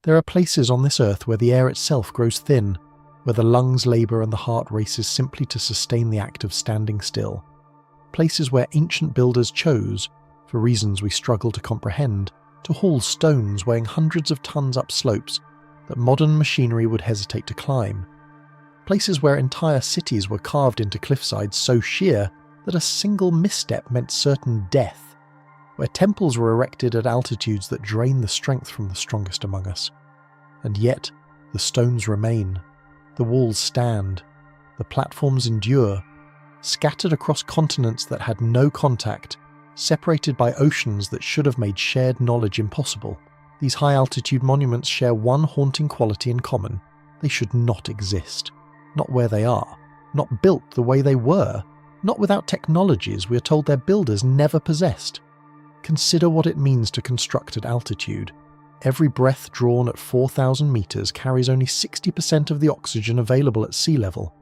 There are places on this earth where the air itself grows thin, where the lungs labour and the heart races simply to sustain the act of standing still. Places where ancient builders chose, for reasons we struggle to comprehend, to haul stones weighing hundreds of tons up slopes that modern machinery would hesitate to climb. Places where entire cities were carved into cliffsides so sheer that a single misstep meant certain death, where temples were erected at altitudes that drain the strength from the strongest among us. And yet, the stones remain, the walls stand, the platforms endure, scattered across continents that had no contact, separated by oceans that should have made shared knowledge impossible. These high-altitude monuments share one haunting quality in common: they should not exist. Not where they are, not built the way they were, not without technologies we are told their builders never possessed. Consider what it means to construct at altitude. Every breath drawn at 4,000 meters carries only 60% of the oxygen available at sea level.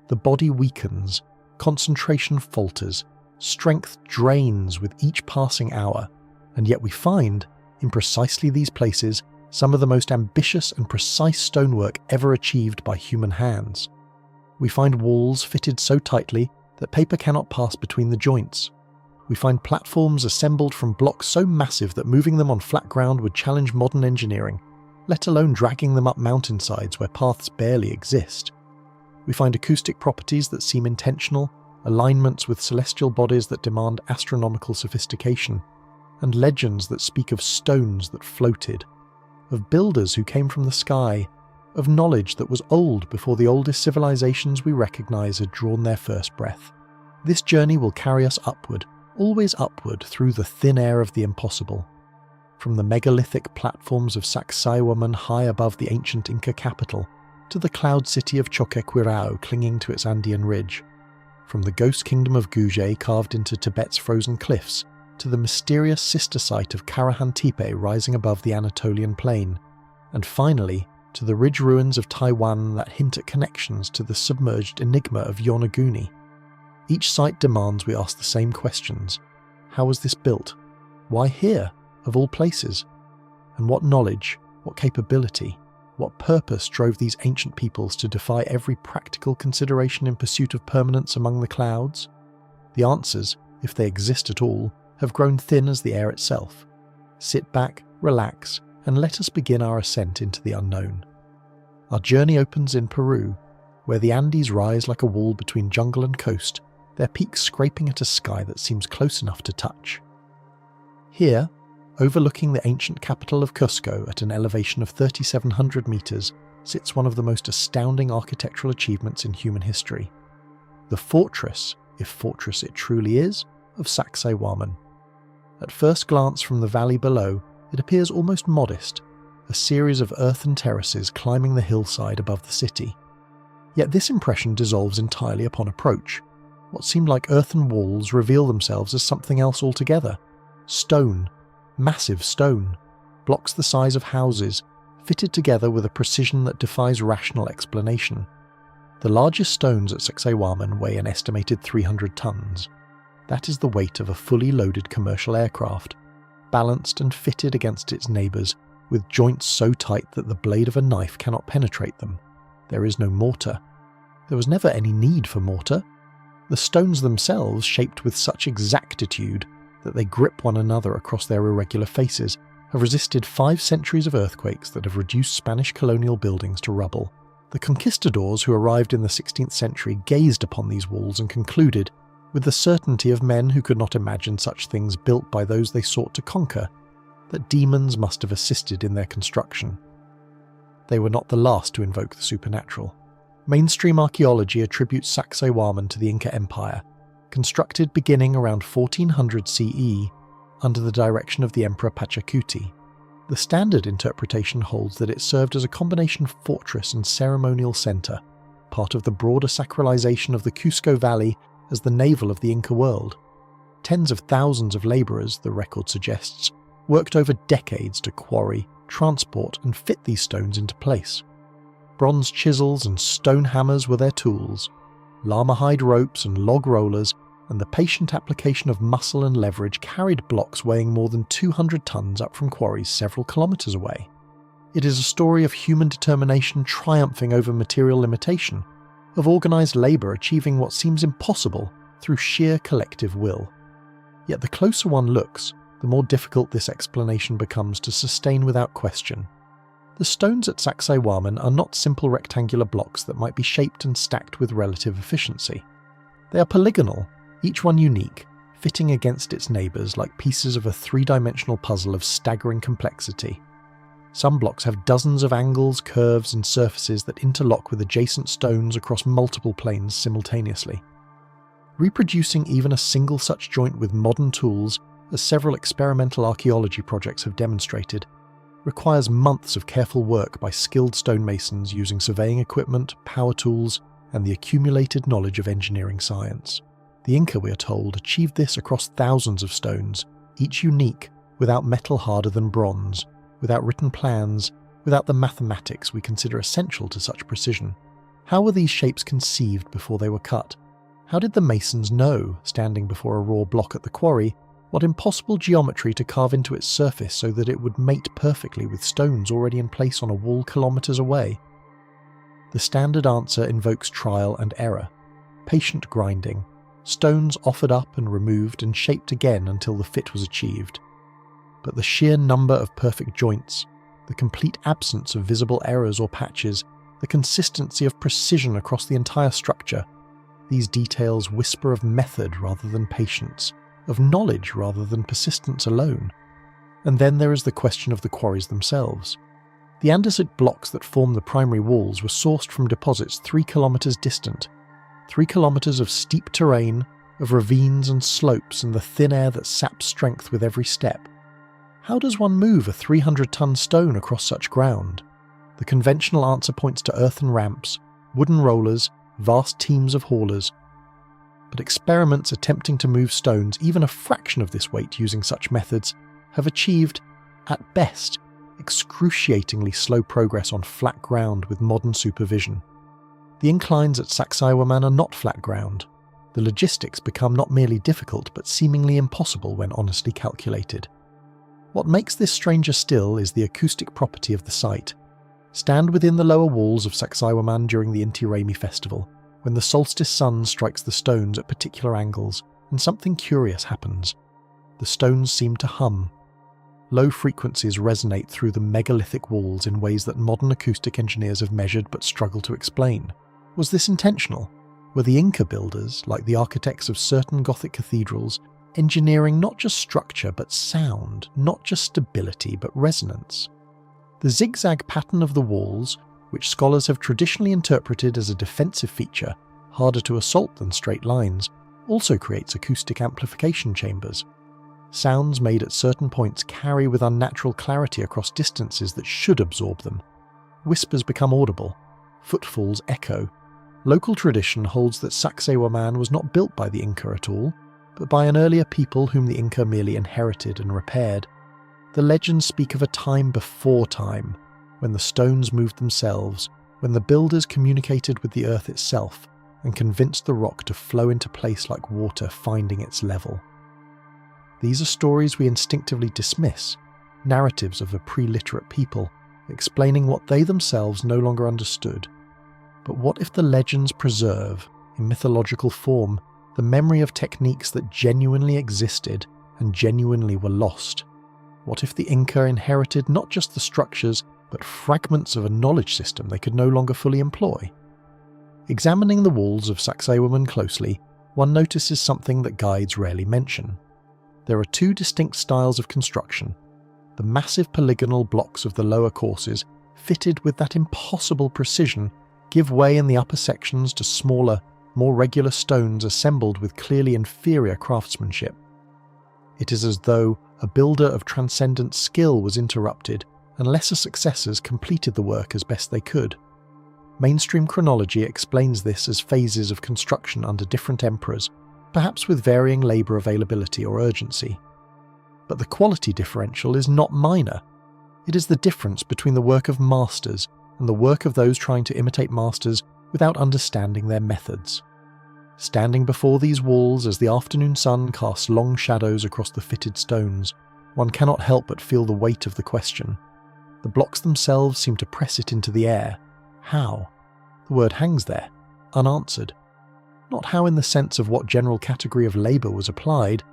The body weakens, concentration falters, strength drains with each passing hour, and yet we find, in precisely these places, some of the most ambitious and precise stonework ever achieved by human hands. We find walls fitted so tightly that paper cannot pass between the joints. We find platforms assembled from blocks so massive that moving them on flat ground would challenge modern engineering, let alone dragging them up mountainsides where paths barely exist. We find acoustic properties that seem intentional, alignments with celestial bodies that demand astronomical sophistication, and legends that speak of stones that floated, of builders who came from the sky, of knowledge that was old before the oldest civilizations we recognize had drawn their first breath. This journey will carry us upward, always upward through the thin air of the impossible. From the megalithic platforms of Saksaywaman high above the ancient Inca capital, to the cloud city of Choquequirao clinging to its Andean ridge. From the ghost kingdom of Guge carved into Tibet's frozen cliffs, to the mysterious sister site of Karahan Tepe rising above the Anatolian plain, and finally, to the ridge ruins of Taiwan that hint at connections to the submerged enigma of Yonaguni. Each site demands we ask the same questions. How was this built? Why here, of all places? And what knowledge, what capability, what purpose drove these ancient peoples to defy every practical consideration in pursuit of permanence among the clouds? The answers, if they exist at all, have grown thin as the air itself. Sit back, relax, and let us begin our ascent into the unknown. Our journey opens in Peru, where the Andes rise like a wall between jungle and coast, their peaks scraping at a sky that seems close enough to touch. Here, overlooking the ancient capital of Cusco at an elevation of 3,700 meters, sits one of the most astounding architectural achievements in human history. The fortress, if fortress it truly is, of Saksaywaman. At first glance from the valley below, it appears almost modest, a series of earthen terraces climbing the hillside above the city. Yet this impression dissolves entirely upon approach. What seemed like earthen walls reveal themselves as something else altogether. Stone, massive stone, blocks the size of houses, fitted together with a precision that defies rational explanation. The largest stones at Saksaywaman weigh an estimated 300 tons. That is the weight of a fully loaded commercial aircraft, balanced and fitted against its neighbours, with joints so tight that the blade of a knife cannot penetrate them. There is no mortar. There was never any need for mortar. The stones themselves, shaped with such exactitude that they grip one another across their irregular faces, have resisted 5 centuries of earthquakes that have reduced Spanish colonial buildings to rubble. The conquistadors who arrived in the 16th century gazed upon these walls and concluded, with the certainty of men who could not imagine such things built by those they sought to conquer, that demons must have assisted in their construction. They were not the last to invoke the supernatural. Mainstream archaeology attributes Saksaywaman to the Inca Empire, constructed beginning around 1400 CE under the direction of the Emperor Pachacuti. The standard interpretation holds that it served as a combination fortress and ceremonial centre, part of the broader sacralization of the Cusco Valley as the navel of the Inca world. Tens of thousands of labourers, the record suggests, worked over decades to quarry, transport and fit these stones into place. Bronze chisels and stone hammers were their tools. Llama hide ropes and log rollers and the patient application of muscle and leverage carried blocks weighing more than 200 tons up from quarries several kilometres away. It is a story of human determination triumphing over material limitation, of organised labour achieving what seems impossible through sheer collective will. Yet the closer one looks, the more difficult this explanation becomes to sustain without question. The stones at Saksaywaman are not simple rectangular blocks that might be shaped and stacked with relative efficiency. They are polygonal, each one unique, fitting against its neighbours like pieces of a three-dimensional puzzle of staggering complexity. Some blocks have dozens of angles, curves and surfaces that interlock with adjacent stones across multiple planes simultaneously. Reproducing even a single such joint with modern tools, as several experimental archaeology projects have demonstrated, requires months of careful work by skilled stonemasons using surveying equipment, power tools, and the accumulated knowledge of engineering science. The Inca, we are told, achieved this across thousands of stones, each unique, without metal harder than bronze, without written plans, without the mathematics we consider essential to such precision. How were these shapes conceived before they were cut? How did the masons know, standing before a raw block at the quarry, what impossible geometry to carve into its surface so that it would mate perfectly with stones already in place on a wall kilometres away? The standard answer invokes trial and error, patient grinding, stones offered up and removed and shaped again until the fit was achieved. But the sheer number of perfect joints, the complete absence of visible errors or patches, the consistency of precision across the entire structure, these details whisper of method rather than patience, of knowledge rather than persistence alone. And then there is the question of the quarries themselves. The andesite blocks that form the primary walls were sourced from deposits 3 kilometres distant, 3 kilometres of steep terrain, of ravines and slopes and the thin air that saps strength with every step. How does one move a 300-ton stone across such ground? The conventional answer points to earthen ramps, wooden rollers, vast teams of haulers. But experiments attempting to move stones even a fraction of this weight using such methods have achieved, at best, excruciatingly slow progress on flat ground with modern supervision. The inclines at Saksaywaman are not flat ground. The logistics become not merely difficult but seemingly impossible when honestly calculated. What makes this stranger still is the acoustic property of the site. Stand within the lower walls of Saksaywaman during the Inti Raymi festival, when the solstice sun strikes the stones at particular angles, and something curious happens. The stones seem to hum. Low frequencies resonate through the megalithic walls in ways that modern acoustic engineers have measured but struggle to explain. Was this intentional? Were the Inca builders, like the architects of certain Gothic cathedrals, engineering not just structure but sound, not just stability but resonance? The zigzag pattern of the walls, which scholars have traditionally interpreted as a defensive feature, harder to assault than straight lines, also creates acoustic amplification chambers. Sounds made at certain points carry with unnatural clarity across distances that should absorb them. Whispers become audible. Footfalls echo. Local tradition holds that Saksaywaman was not built by the Inca at all, but by an earlier people whom the Inca merely inherited and repaired. The legends speak of a time before time, when the stones moved themselves, when the builders communicated with the earth itself and convinced the rock to flow into place like water finding its level. These are stories we instinctively dismiss, narratives of a pre-literate people, explaining what they themselves no longer understood. But what if the legends preserve, in mythological form, the memory of techniques that genuinely existed and genuinely were lost? What if the Inca inherited not just the structures, but fragments of a knowledge system they could no longer fully employ? Examining the walls of Saksaywaman closely, one notices something that guides rarely mention. There are two distinct styles of construction. The massive polygonal blocks of the lower courses, fitted with that impossible precision, give way in the upper sections to smaller, more regular stones assembled with clearly inferior craftsmanship. It is as though a builder of transcendent skill was interrupted and lesser successors completed the work as best they could. Mainstream chronology explains this as phases of construction under different emperors, perhaps with varying labour availability or urgency. But the quality differential is not minor. It is the difference between the work of masters and the work of those trying to imitate masters without understanding their methods. Standing before these walls as the afternoon sun casts long shadows across the fitted stones, one cannot help but feel the weight of the question. The blocks themselves seem to press it into the air. How? The word hangs there, unanswered. Not how in the sense of what general category of labour was applied,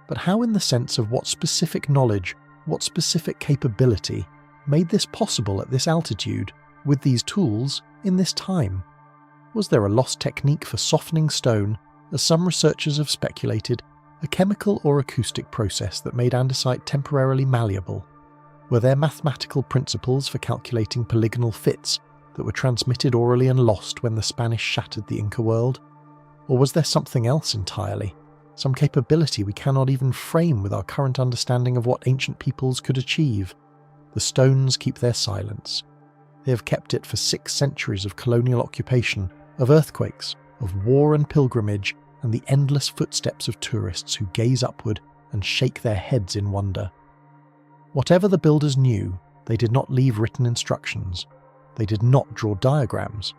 but how in the sense of what specific knowledge, what specific capability made this possible at this altitude, with these tools, in this time. Was there a lost technique for softening stone, as some researchers have speculated, a chemical or acoustic process that made andesite temporarily malleable? Were there mathematical principles for calculating polygonal fits that were transmitted orally and lost when the Spanish shattered the Inca world? Or was there something else entirely? Some capability we cannot even frame with our current understanding of what ancient peoples could achieve? The stones keep their silence. They have kept it for 6 centuries of colonial occupation, of earthquakes, of war and pilgrimage, and the endless footsteps of tourists who gaze upward and shake their heads in wonder. Whatever the builders knew, they did not leave written instructions. They did not draw diagrams.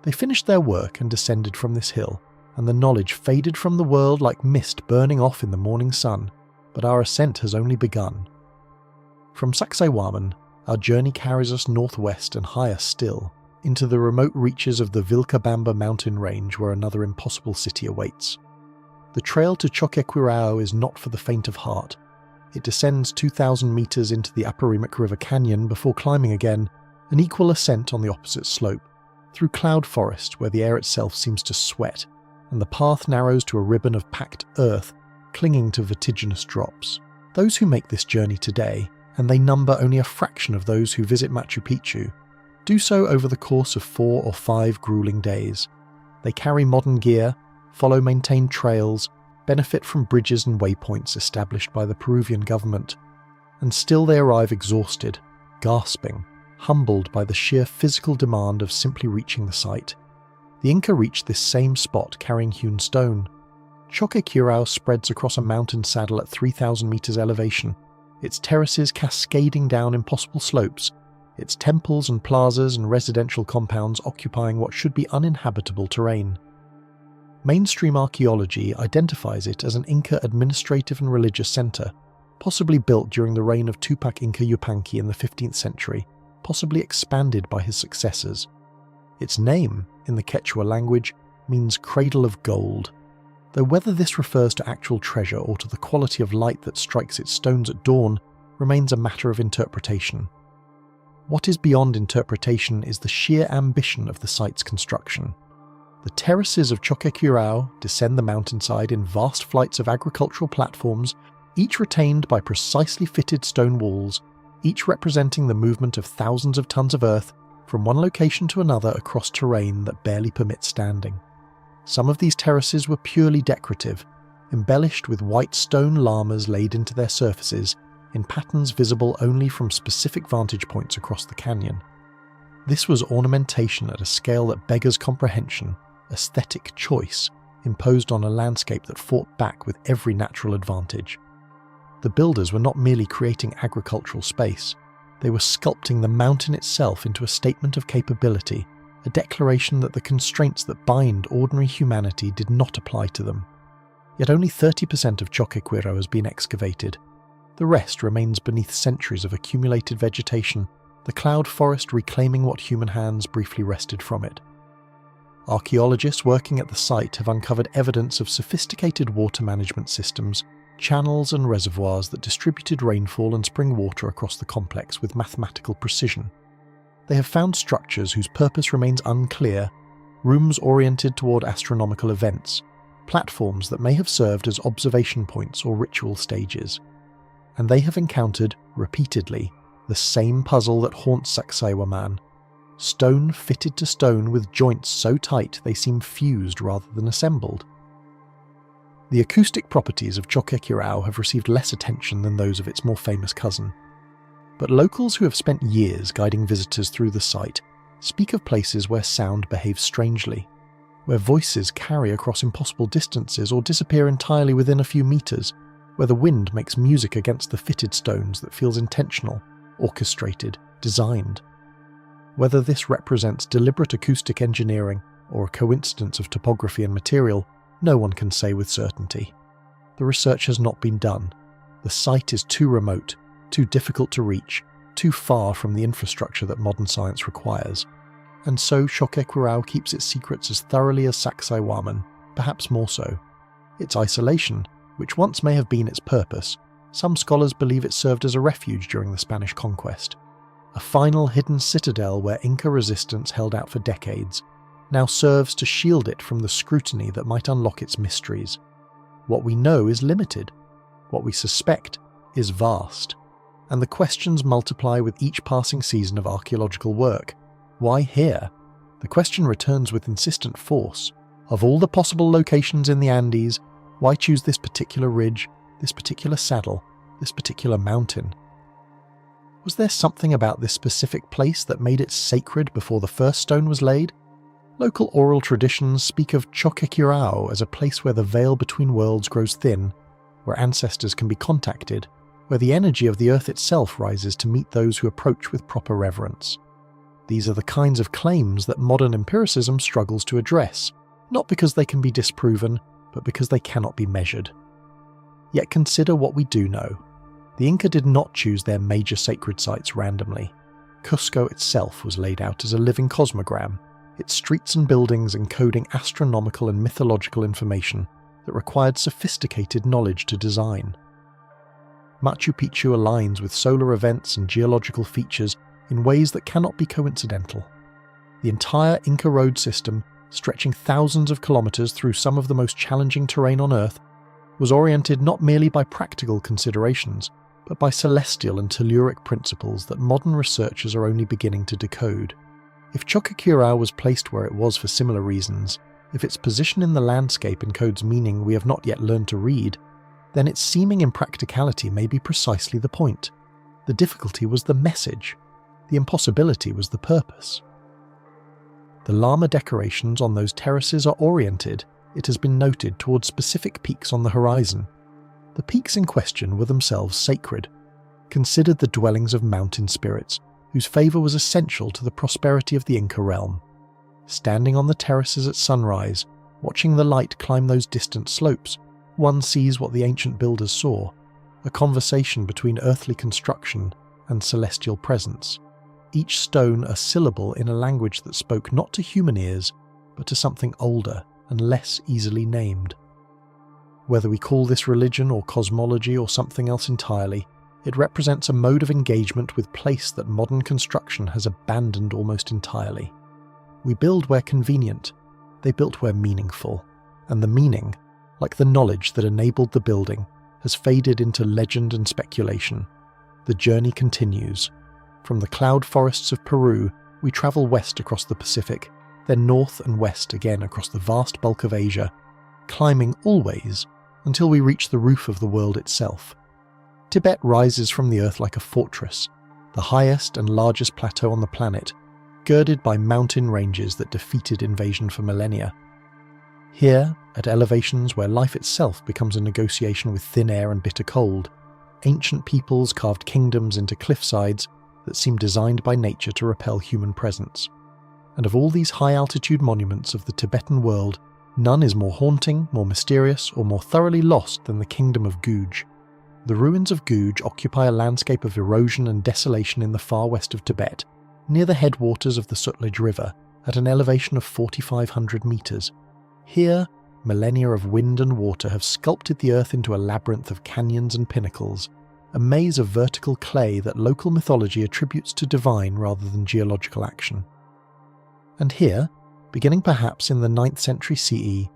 They finished their work and descended from this hill, and the knowledge faded from the world like mist burning off in the morning sun, but our ascent has only begun. From Saksaywaman, our journey carries us northwest and higher still, into the remote reaches of the Vilcabamba mountain range where another impossible city awaits. The trail to Choquequirao is not for the faint of heart. It descends 2,000 metres into the Apurimac River Canyon before climbing again, an equal ascent on the opposite slope, through cloud forest where the air itself seems to sweat, and the path narrows to a ribbon of packed earth clinging to vertiginous drops. Those who make this journey today, and they number only a fraction of those who visit Machu Picchu, do so over the course of 4 or 5 grueling days. They carry modern gear, follow maintained trails, benefit from bridges and waypoints established by the Peruvian government, and still they arrive exhausted, gasping, humbled by the sheer physical demand of simply reaching the site. The Inca reached this same spot carrying hewn stone. Choquequirao spreads across a mountain saddle at 3,000 metres elevation, its terraces cascading down impossible slopes, its temples and plazas and residential compounds occupying what should be uninhabitable terrain. Mainstream archaeology identifies it as an Inca administrative and religious centre, possibly built during the reign of Tupac Inca Yupanqui in the 15th century, possibly expanded by his successors. Its name, in the Quechua language, means cradle of gold, though whether this refers to actual treasure or to the quality of light that strikes its stones at dawn remains a matter of interpretation. What is beyond interpretation is the sheer ambition of the site's construction. The terraces of Choquequirao descend the mountainside in vast flights of agricultural platforms, each retained by precisely fitted stone walls, each representing the movement of thousands of tons of earth from one location to another across terrain that barely permits standing. Some of these terraces were purely decorative, embellished with white stone llamas laid into their surfaces in patterns visible only from specific vantage points across the canyon. This was ornamentation at a scale that beggars comprehension, aesthetic choice imposed on a landscape that fought back with every natural advantage. The builders were not merely creating agricultural space, they were sculpting the mountain itself into a statement of capability, a declaration that the constraints that bind ordinary humanity did not apply to them. Yet only 30% of Choquequirao has been excavated. The rest remains beneath centuries of accumulated vegetation, the cloud forest reclaiming what human hands briefly wrested from it. Archaeologists working at the site have uncovered evidence of sophisticated water management systems, channels and reservoirs that distributed rainfall and spring water across the complex with mathematical precision. They have found structures whose purpose remains unclear, rooms oriented toward astronomical events, platforms that may have served as observation points or ritual stages. And they have encountered, repeatedly, the same puzzle that haunts Saksaywaman: stone fitted to stone with joints so tight they seem fused rather than assembled. The acoustic properties of Choquequirao have received less attention than those of its more famous cousin. But locals who have spent years guiding visitors through the site speak of places where sound behaves strangely, where voices carry across impossible distances or disappear entirely within a few meters, where the wind makes music against the fitted stones that feels intentional, orchestrated, designed. Whether this represents deliberate acoustic engineering or a coincidence of topography and material, no one can say with certainty. The research has not been done. The site is too remote, too difficult to reach, too far from the infrastructure that modern science requires, and so Choquequirao keeps its secrets as thoroughly as Saksaywaman, perhaps more so. Its isolation, which once may have been its purpose, some scholars believe it served as a refuge during the Spanish conquest. A final hidden citadel where Inca resistance held out for decades, now serves to shield it from the scrutiny that might unlock its mysteries. What we know is limited. What we suspect is vast. And the questions multiply with each passing season of archaeological work. Why here? The question returns with insistent force. Of all the possible locations in the Andes, why choose this particular ridge, this particular saddle, this particular mountain? Was there something about this specific place that made it sacred before the first stone was laid? Local oral traditions speak of Choquequirao as a place where the veil between worlds grows thin, where ancestors can be contacted, where the energy of the earth itself rises to meet those who approach with proper reverence. These are the kinds of claims that modern empiricism struggles to address, not because they can be disproven, but because they cannot be measured. Yet consider what we do know. The Inca did not choose their major sacred sites randomly. Cusco itself was laid out as a living cosmogram, its streets and buildings encoding astronomical and mythological information that required sophisticated knowledge to design. Machu Picchu aligns with solar events and geological features in ways that cannot be coincidental. The entire Inca road system, stretching thousands of kilometers through some of the most challenging terrain on Earth, was oriented not merely by practical considerations, but by celestial and telluric principles that modern researchers are only beginning to decode. If Choquequirao was placed where it was for similar reasons, if its position in the landscape encodes meaning we have not yet learned to read, then its seeming impracticality may be precisely the point. The difficulty was the message. The impossibility was the purpose. The llama decorations on those terraces are oriented, it has been noted, towards specific peaks on the horizon. The peaks in question were themselves sacred, considered the dwellings of mountain spirits, whose favour was essential to the prosperity of the Inca realm. Standing on the terraces at sunrise, watching the light climb those distant slopes, one sees what the ancient builders saw, a conversation between earthly construction and celestial presence, each stone a syllable in a language that spoke not to human ears, but to something older and less easily named. Whether we call this religion or cosmology or something else entirely, it represents a mode of engagement with place that modern construction has abandoned almost entirely. We build where convenient, they built where meaningful, and the meaning, like the knowledge that enabled the building, has faded into legend and speculation. The journey continues. From the cloud forests of Peru, we travel west across the Pacific, then north and west again across the vast bulk of Asia, climbing always until we reach the roof of the world itself. Tibet rises from the earth like a fortress, the highest and largest plateau on the planet, girded by mountain ranges that defeated invasion for millennia. Here, at elevations where life itself becomes a negotiation with thin air and bitter cold, ancient peoples carved kingdoms into cliffsides that seem designed by nature to repel human presence. And of all these high-altitude monuments of the Tibetan world, none is more haunting, more mysterious, or more thoroughly lost than the kingdom of Guge. The ruins of Guge occupy a landscape of erosion and desolation in the far west of Tibet, near the headwaters of the Sutlej River, at an elevation of 4,500 meters. Here, millennia of wind and water have sculpted the earth into a labyrinth of canyons and pinnacles, a maze of vertical clay that local mythology attributes to divine rather than geological action. And here, beginning perhaps in the 9th century CE,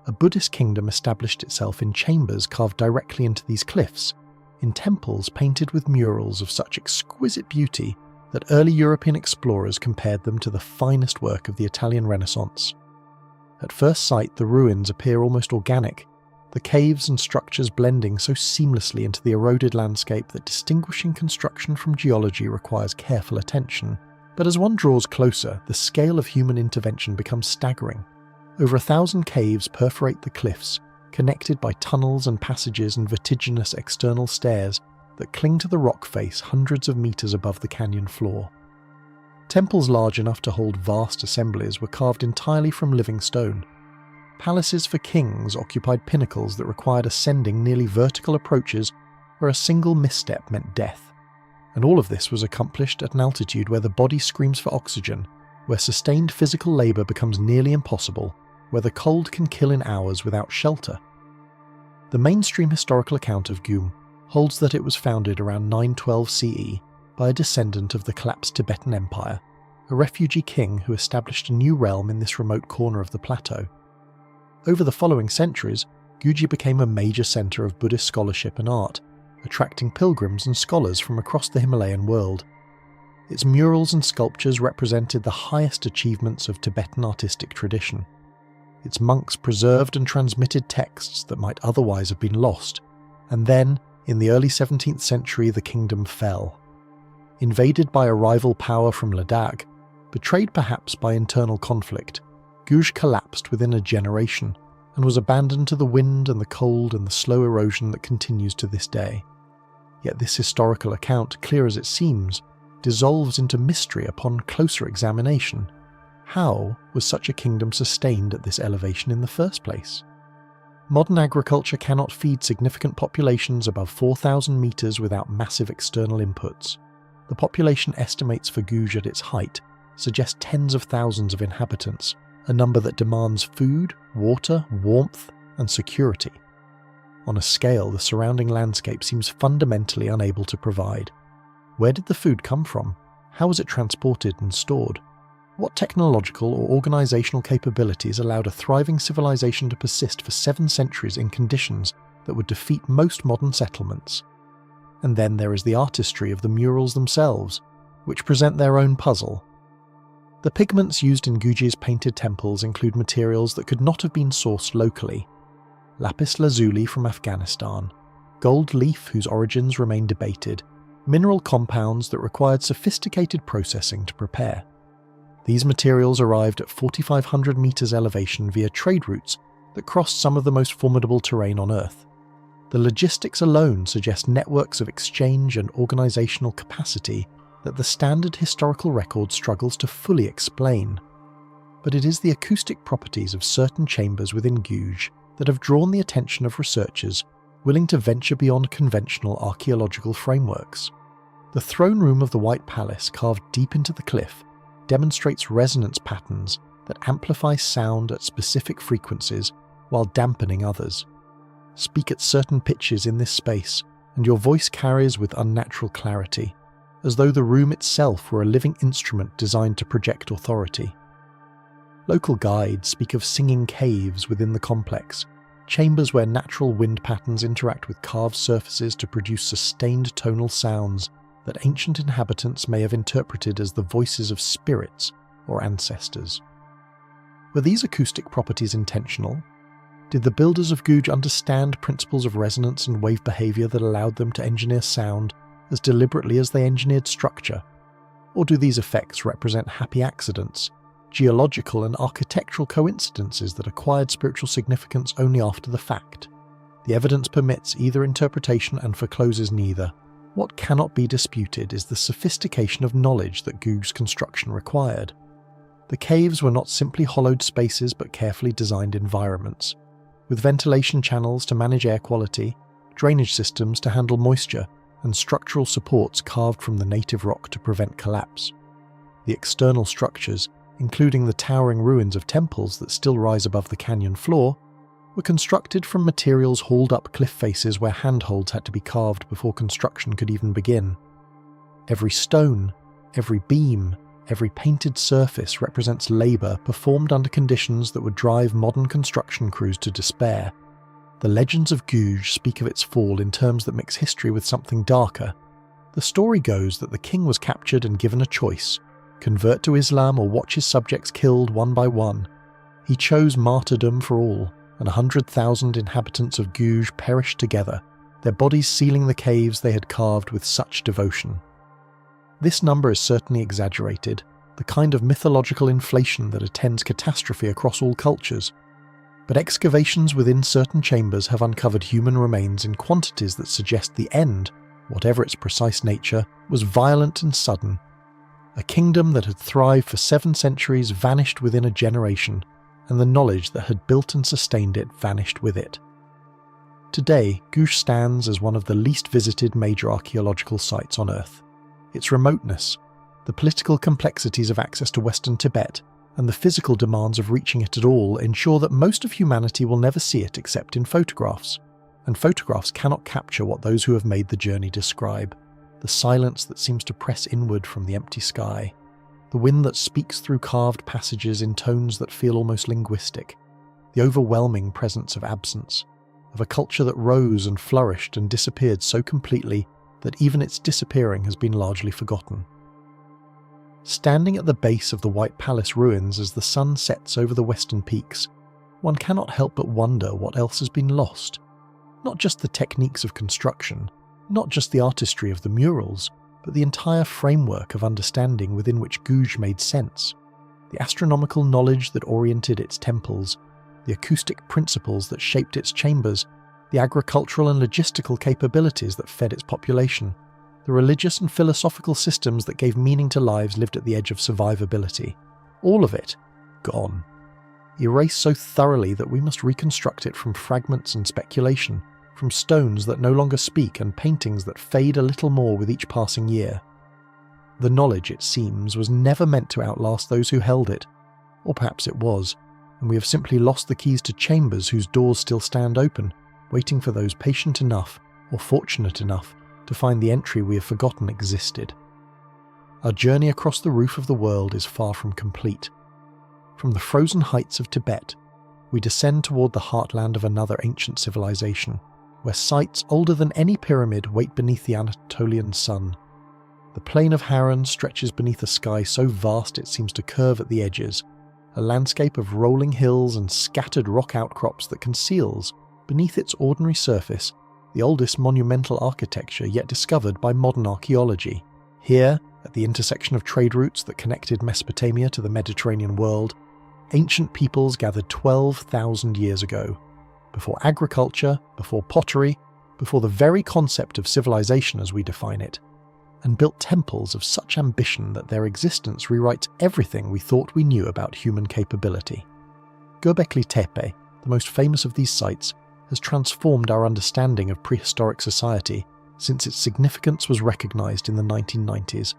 a Buddhist kingdom established itself in chambers carved directly into these cliffs, in temples painted with murals of such exquisite beauty that early European explorers compared them to the finest work of the Italian Renaissance. At first sight, the ruins appear almost organic, the caves and structures blending so seamlessly into the eroded landscape that distinguishing construction from geology requires careful attention. But as one draws closer, the scale of human intervention becomes staggering. Over 1,000 caves perforate the cliffs, connected by tunnels and passages and vertiginous external stairs that cling to the rock face hundreds of meters above the canyon floor. Temples large enough to hold vast assemblies were carved entirely from living stone. Palaces for kings occupied pinnacles that required ascending nearly vertical approaches where a single misstep meant death. And all of this was accomplished at an altitude where the body screams for oxygen, where sustained physical labour becomes nearly impossible, where the cold can kill in hours without shelter. The mainstream historical account of Guge holds that it was founded around 912 CE by a descendant of the collapsed Tibetan Empire, a refugee king who established a new realm in this remote corner of the plateau. Over the following centuries, Guge became a major centre of Buddhist scholarship and art, attracting pilgrims and scholars from across the Himalayan world. Its murals and sculptures represented the highest achievements of Tibetan artistic tradition. Its monks preserved and transmitted texts that might otherwise have been lost, and then, in the early 17th century, the kingdom fell. Invaded by a rival power from Ladakh, betrayed perhaps by internal conflict, Guge collapsed within a generation and was abandoned to the wind and the cold and the slow erosion that continues to this day. Yet this historical account, clear as it seems, dissolves into mystery upon closer examination. How was such a kingdom sustained at this elevation in the first place? Modern agriculture cannot feed significant populations above 4,000 metres without massive external inputs. The population estimates for Guge at its height suggest tens of thousands of inhabitants, a number that demands food, water, warmth, and security. On a scale the surrounding landscape seems fundamentally unable to provide. Where did the food come from? How was it transported and stored? What technological or organisational capabilities allowed a thriving civilization to persist for 7 centuries in conditions that would defeat most modern settlements? And then there is the artistry of the murals themselves, which present their own puzzle. The pigments used in Guge's painted temples include materials that could not have been sourced locally. Lapis lazuli from Afghanistan, gold leaf whose origins remain debated, mineral compounds that required sophisticated processing to prepare. These materials arrived at 4,500 metres elevation via trade routes that crossed some of the most formidable terrain on Earth. The logistics alone suggest networks of exchange and organisational capacity that the standard historical record struggles to fully explain. But it is the acoustic properties of certain chambers within Guge that have drawn the attention of researchers willing to venture beyond conventional archaeological frameworks. The throne room of the White Palace, carved deep into the cliff, demonstrates resonance patterns that amplify sound at specific frequencies while dampening others. Speak at certain pitches in this space, and your voice carries with unnatural clarity, as though the room itself were a living instrument designed to project authority. Local guides speak of singing caves within the complex, chambers where natural wind patterns interact with carved surfaces to produce sustained tonal sounds that ancient inhabitants may have interpreted as the voices of spirits or ancestors. Were these acoustic properties intentional? Did the builders of Guge understand principles of resonance and wave behaviour that allowed them to engineer sound as deliberately as they engineered structure? Or do these effects represent happy accidents, geological and architectural coincidences that acquired spiritual significance only after the fact? The evidence permits either interpretation and forecloses neither. What cannot be disputed is the sophistication of knowledge that Guge's construction required. The caves were not simply hollowed spaces but carefully designed environments, with ventilation channels to manage air quality, drainage systems to handle moisture, and structural supports carved from the native rock to prevent collapse. The external structures, including the towering ruins of temples that still rise above the canyon floor, were constructed from materials hauled up cliff faces where handholds had to be carved before construction could even begin. Every stone, every beam, every painted surface represents labour performed under conditions that would drive modern construction crews to despair. The legends of Guge speak of its fall in terms that mix history with something darker. The story goes that the king was captured and given a choice: convert to Islam or watch his subjects killed one by one. He chose martyrdom for all, and 100,000 inhabitants of Guge perished together, their bodies sealing the caves they had carved with such devotion. This number is certainly exaggerated, the kind of mythological inflation that attends catastrophe across all cultures. But excavations within certain chambers have uncovered human remains in quantities that suggest the end, whatever its precise nature, was violent and sudden. A kingdom that had thrived for 7 centuries vanished within a generation, and the knowledge that had built and sustained it vanished with it. Today, Guge stands as one of the least visited major archaeological sites on Earth. its remoteness, the political complexities of access to Western Tibet, and the physical demands of reaching it at all ensure that most of humanity will never see it except in photographs. And photographs cannot capture what those who have made the journey describe: the silence that seems to press inward from the empty sky, the wind that speaks through carved passages in tones that feel almost linguistic, the overwhelming presence of absence, of a culture that rose and flourished and disappeared so completely that even its disappearing has been largely forgotten. Standing at the base of the White Palace ruins as the sun sets over the western peaks, one cannot help but wonder what else has been lost. Not just the techniques of construction, not just the artistry of the murals, but the entire framework of understanding within which Guge made sense. The astronomical knowledge that oriented its temples, the acoustic principles that shaped its chambers, the agricultural and logistical capabilities that fed its population, the religious and philosophical systems that gave meaning to lives lived at the edge of survivability. All of it, gone. Erased so thoroughly that we must reconstruct it from fragments and speculation, from stones that no longer speak and paintings that fade a little more with each passing year. The knowledge, it seems, was never meant to outlast those who held it. Or perhaps it was, and we have simply lost the keys to chambers whose doors still stand open, waiting for those patient enough, or fortunate enough, to find the entry we have forgotten existed. Our journey across the roof of the world is far from complete. From the frozen heights of Tibet, we descend toward the heartland of another ancient civilization, where sites older than any pyramid wait beneath the Anatolian sun. The plain of Harran stretches beneath a sky so vast it seems to curve at the edges, a landscape of rolling hills and scattered rock outcrops that conceals, beneath its ordinary surface, the oldest monumental architecture yet discovered by modern archaeology. Here, at the intersection of trade routes that connected Mesopotamia to the Mediterranean world, ancient peoples gathered 12,000 years ago, before agriculture, before pottery, before the very concept of civilization as we define it, and built temples of such ambition that their existence rewrites everything we thought we knew about human capability. Göbekli Tepe, the most famous of these sites, has transformed our understanding of prehistoric society since its significance was recognized in the 1990s.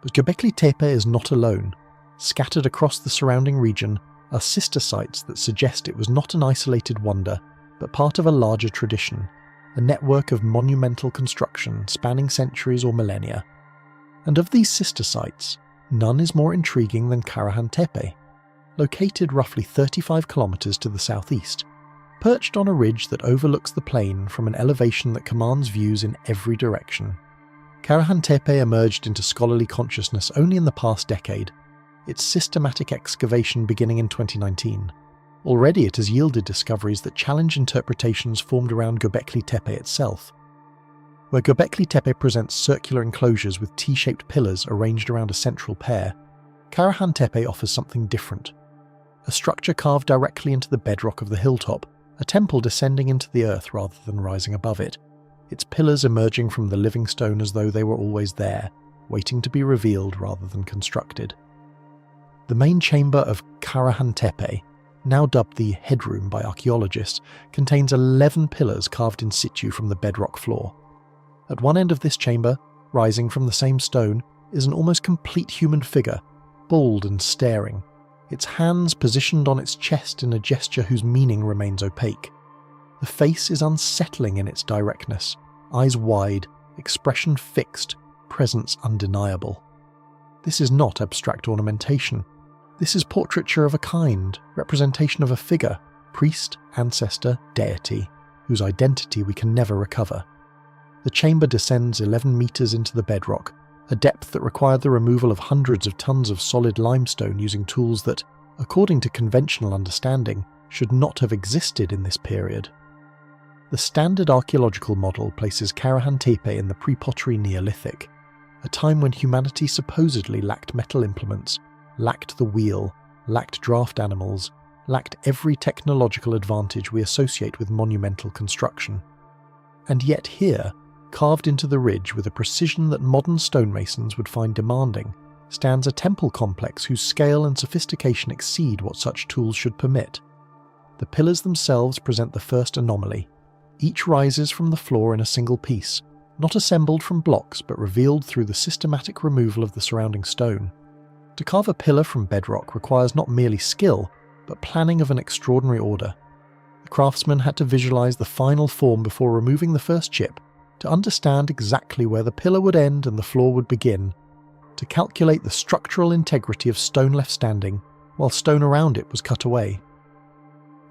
But Göbekli Tepe is not alone. Scattered across the surrounding region are sister sites that suggest it was not an isolated wonder, but part of a larger tradition, a network of monumental construction spanning centuries or millennia. And of these sister sites, none is more intriguing than Karahan Tepe, located roughly 35 kilometers to the southeast, perched on a ridge that overlooks the plain from an elevation that commands views in every direction. Karahan Tepe emerged into scholarly consciousness only in the past decade, its systematic excavation beginning in 2019. Already it has yielded discoveries that challenge interpretations formed around Göbekli Tepe itself. Where Göbekli Tepe presents circular enclosures with T-shaped pillars arranged around a central pair, Karahan Tepe offers something different. A structure carved directly into the bedrock of the hilltop, a temple descending into the earth rather than rising above it, its pillars emerging from the living stone as though they were always there, waiting to be revealed rather than constructed. The main chamber of Karahan Tepe, now dubbed the headroom by archaeologists, contains 11 pillars carved in situ from the bedrock floor. At one end of this chamber, rising from the same stone, is an almost complete human figure, bald and staring, its hands positioned on its chest in a gesture whose meaning remains opaque. The face is unsettling in its directness, eyes wide, expression fixed, presence undeniable. This is not abstract ornamentation. This is portraiture of a kind, representation of a figure, priest, ancestor, deity, whose identity we can never recover. The chamber descends 11 meters into the bedrock, a depth that required the removal of hundreds of tons of solid limestone using tools that, according to conventional understanding, should not have existed in this period. The standard archaeological model places Karahan Tepe in the pre-pottery Neolithic, a time when humanity supposedly lacked metal implements, lacked the wheel, lacked draft animals, lacked every technological advantage we associate with monumental construction. And yet here, carved into the ridge with a precision that modern stonemasons would find demanding, stands a temple complex whose scale and sophistication exceed what such tools should permit. The pillars themselves present the first anomaly. Each rises from the floor in a single piece, not assembled from blocks but revealed through the systematic removal of the surrounding stone. To carve a pillar from bedrock requires not merely skill, but planning of an extraordinary order. The craftsman had to visualize the final form before removing the first chip, to understand exactly where the pillar would end and the floor would begin, to calculate the structural integrity of stone left standing while stone around it was cut away.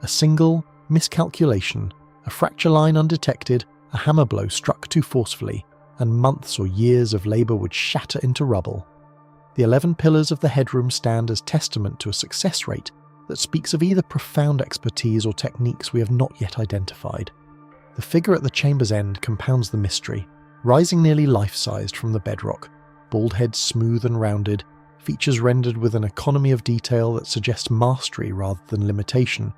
A single miscalculation, a fracture line undetected, a hammer blow struck too forcefully, and months or years of labour would shatter into rubble. The 11 pillars of the headroom stand as testament to a success rate that speaks of either profound expertise or techniques we have not yet identified. The figure at the chamber's end compounds the mystery, rising nearly life-sized from the bedrock, bald head smooth and rounded, features rendered with an economy of detail that suggests mastery rather than limitation.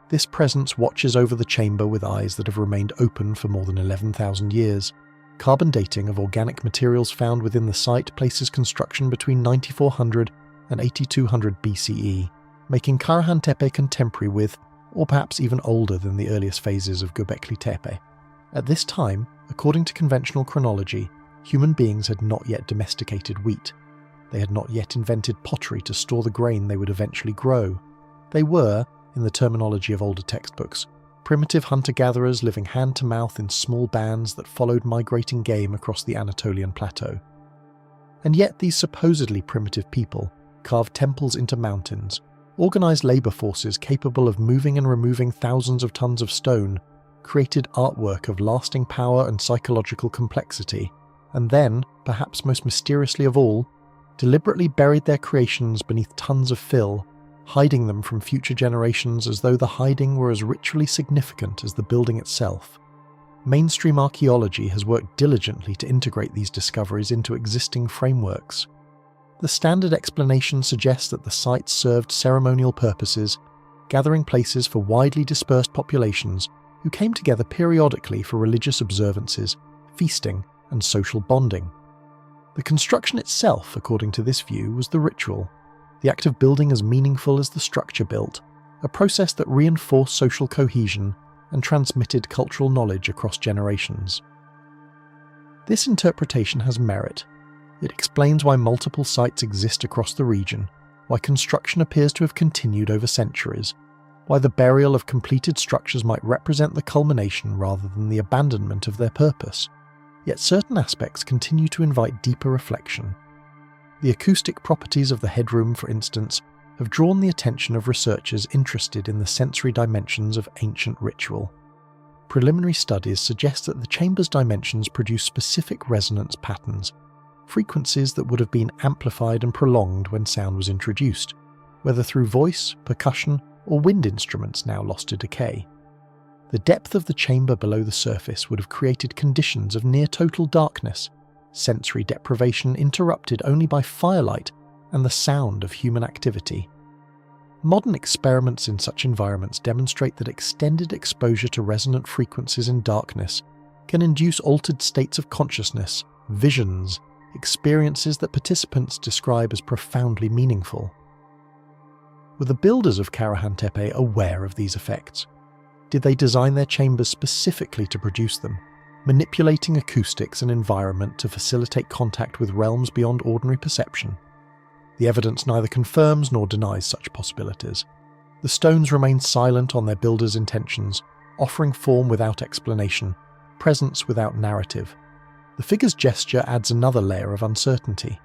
This presence watches over the chamber with eyes that have remained open for more than 11,000 years. Carbon dating of organic materials found within the site places construction between 9400 and 8200 BCE, making Karahan Tepe contemporary with, or perhaps even older than the earliest phases of Göbekli Tepe. At this time, according to conventional chronology, human beings had not yet domesticated wheat. They had not yet invented pottery to store the grain they would eventually grow. They were, in the terminology of older textbooks, primitive hunter-gatherers living hand-to-mouth in small bands that followed migrating game across the Anatolian plateau. And yet these supposedly primitive people carved temples into mountains, organised labour forces capable of moving and removing thousands of tons of stone, created artwork of lasting power and psychological complexity, and then, perhaps most mysteriously of all, deliberately buried their creations beneath tons of fill, hiding them from future generations as though the hiding were as ritually significant as the building itself. Mainstream archaeology has worked diligently to integrate these discoveries into existing frameworks. The standard explanation suggests that the site served ceremonial purposes, gathering places for widely dispersed populations who came together periodically for religious observances, feasting, and social bonding. The construction itself, according to this view, was the ritual, the act of building as meaningful as the structure built, a process that reinforced social cohesion and transmitted cultural knowledge across generations. This interpretation has merit. It explains why multiple sites exist across the region, why construction appears to have continued over centuries, why the burial of completed structures might represent the culmination rather than the abandonment of their purpose. Yet certain aspects continue to invite deeper reflection. The acoustic properties of the headroom, for instance, have drawn the attention of researchers interested in the sensory dimensions of ancient ritual. Preliminary studies suggest that the chamber's dimensions produce specific resonance patterns, frequencies that would have been amplified and prolonged when sound was introduced, whether through voice, percussion, or wind instruments now lost to decay. The depth of the chamber below the surface would have created conditions of near-total darkness, sensory deprivation interrupted only by firelight and the sound of human activity. Modern experiments in such environments demonstrate that extended exposure to resonant frequencies in darkness can induce altered states of consciousness, visions, experiences that participants describe as profoundly meaningful. Were the builders of Karahan Tepe aware of these effects? Did they design their chambers specifically to produce them, manipulating acoustics and environment to facilitate contact with realms beyond ordinary perception? The evidence neither confirms nor denies such possibilities. The stones remain silent on their builders' intentions, offering form without explanation, presence without narrative. The figure's gesture adds another layer of uncertainty.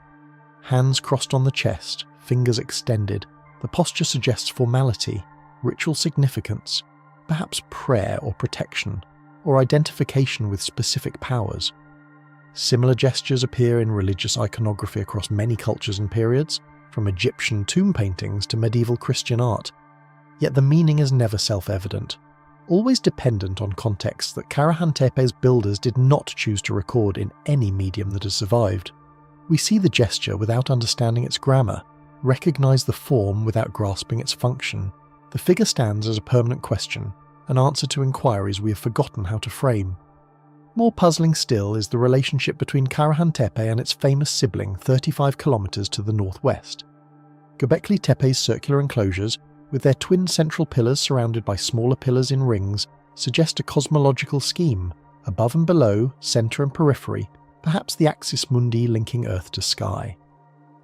Hands crossed on the chest, fingers extended, the posture suggests formality, ritual significance, perhaps prayer or protection, or identification with specific powers. Similar gestures appear in religious iconography across many cultures and periods, from Egyptian tomb paintings to medieval Christian art. Yet the meaning is never self-evident, always dependent on contexts that Karahan Tepe's builders did not choose to record in any medium that has survived. We see the gesture without understanding its grammar, recognize the form without grasping its function. The figure stands as a permanent question, an answer to inquiries we have forgotten how to frame. More puzzling still is the relationship between Karahan Tepe and its famous sibling 35 kilometers to the northwest. Göbekli Tepe's circular enclosures, with their twin central pillars surrounded by smaller pillars in rings, suggest a cosmological scheme, Above and below, centre and periphery, perhaps the axis mundi linking earth to sky.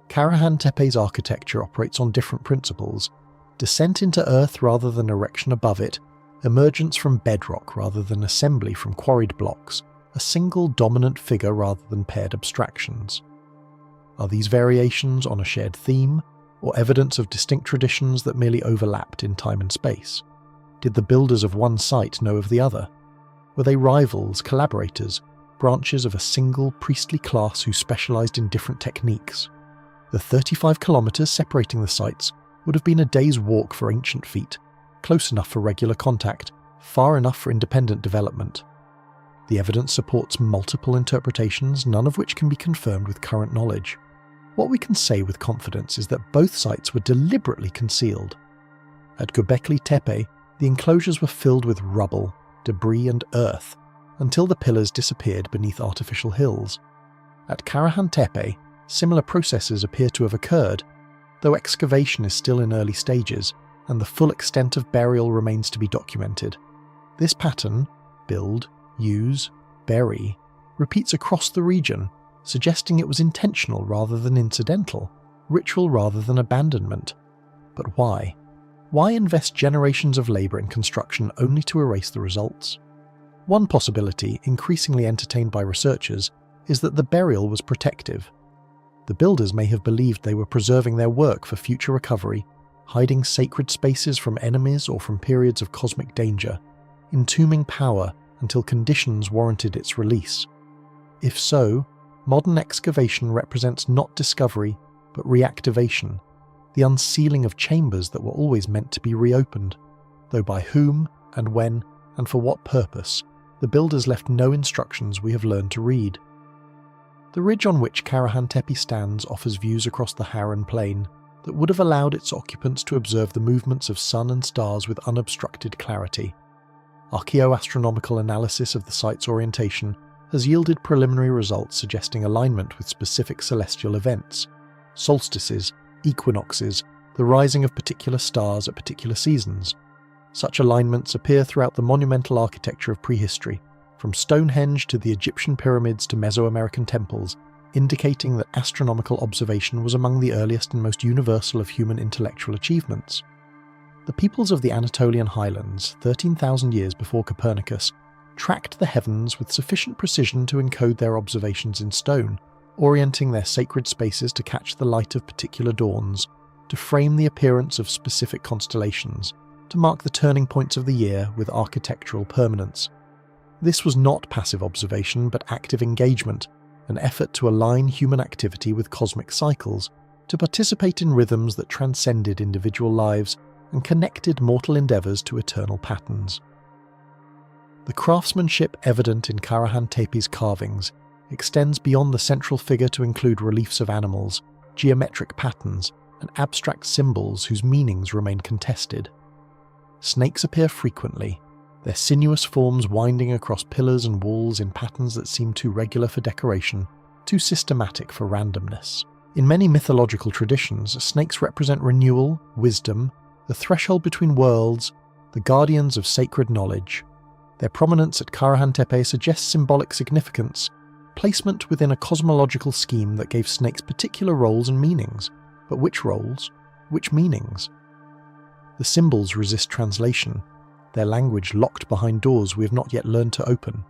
Karahan Tepe's architecture operates on different principles: descent into earth rather than erection above it, emergence from bedrock rather than assembly from quarried blocks, a single dominant figure rather than paired abstractions. Are these variations on a shared theme, or evidence of distinct traditions that merely overlapped in time and space? Did the builders of one site know of the other? Were they rivals, collaborators, branches of a single priestly class who specialised in different techniques? The 35 kilometres separating the sites would have been a day's walk for ancient feet, close enough for regular contact, far enough for independent development. The evidence supports multiple interpretations, none of which can be confirmed with current knowledge. What we can say with confidence is that both sites were deliberately concealed. At Göbekli Tepe, the enclosures were filled with rubble, debris and earth, until the pillars disappeared beneath artificial hills. At Karahan Tepe, similar processes appear to have occurred, though excavation is still in early stages, and the full extent of burial remains to be documented. This pattern, build, use, bury, repeats across the region, suggesting it was intentional rather than incidental, ritual rather than abandonment. But why? Why invest generations of labour in construction only to erase the results? One possibility, increasingly entertained by researchers, is that the burial was protective. The builders may have believed they were preserving their work for future recovery, hiding sacred spaces from enemies or from periods of cosmic danger, entombing power until conditions warranted its release. If so, modern excavation represents not discovery, but reactivation, the unsealing of chambers that were always meant to be reopened, though by whom, and when, and for what purpose, the builders left no instructions we have learned to read. The ridge on which Karahan Tepe stands offers views across the Harran Plain that would have allowed its occupants to observe the movements of sun and stars with unobstructed clarity. Archaeoastronomical analysis of the site's orientation has yielded preliminary results suggesting alignment with specific celestial events: solstices, equinoxes, the rising of particular stars at particular seasons. Such alignments appear throughout the monumental architecture of prehistory, from Stonehenge to the Egyptian pyramids to Mesoamerican temples, indicating that astronomical observation was among the earliest and most universal of human intellectual achievements. The peoples of the Anatolian highlands, 13,000 years before Copernicus, tracked the heavens with sufficient precision to encode their observations in stone, orienting their sacred spaces to catch the light of particular dawns, to frame the appearance of specific constellations, to mark the turning points of the year with architectural permanence. This was not passive observation but active engagement, an effort to align human activity with cosmic cycles, to participate in rhythms that transcended individual lives and connected mortal endeavours to eternal patterns. The craftsmanship evident in Karahan Tepe's carvings extends beyond the central figure to include reliefs of animals, geometric patterns, and abstract symbols whose meanings remain contested. Snakes appear frequently, their sinuous forms winding across pillars and walls in patterns that seem too regular for decoration, too systematic for randomness. In many mythological traditions, snakes represent renewal, wisdom, the threshold between worlds, the guardians of sacred knowledge. Their prominence at Karahan Tepe suggests symbolic significance, placement within a cosmological scheme that gave snakes particular roles and meanings. But which roles? Which meanings? The symbols resist translation, their language locked behind doors we have not yet learned to open.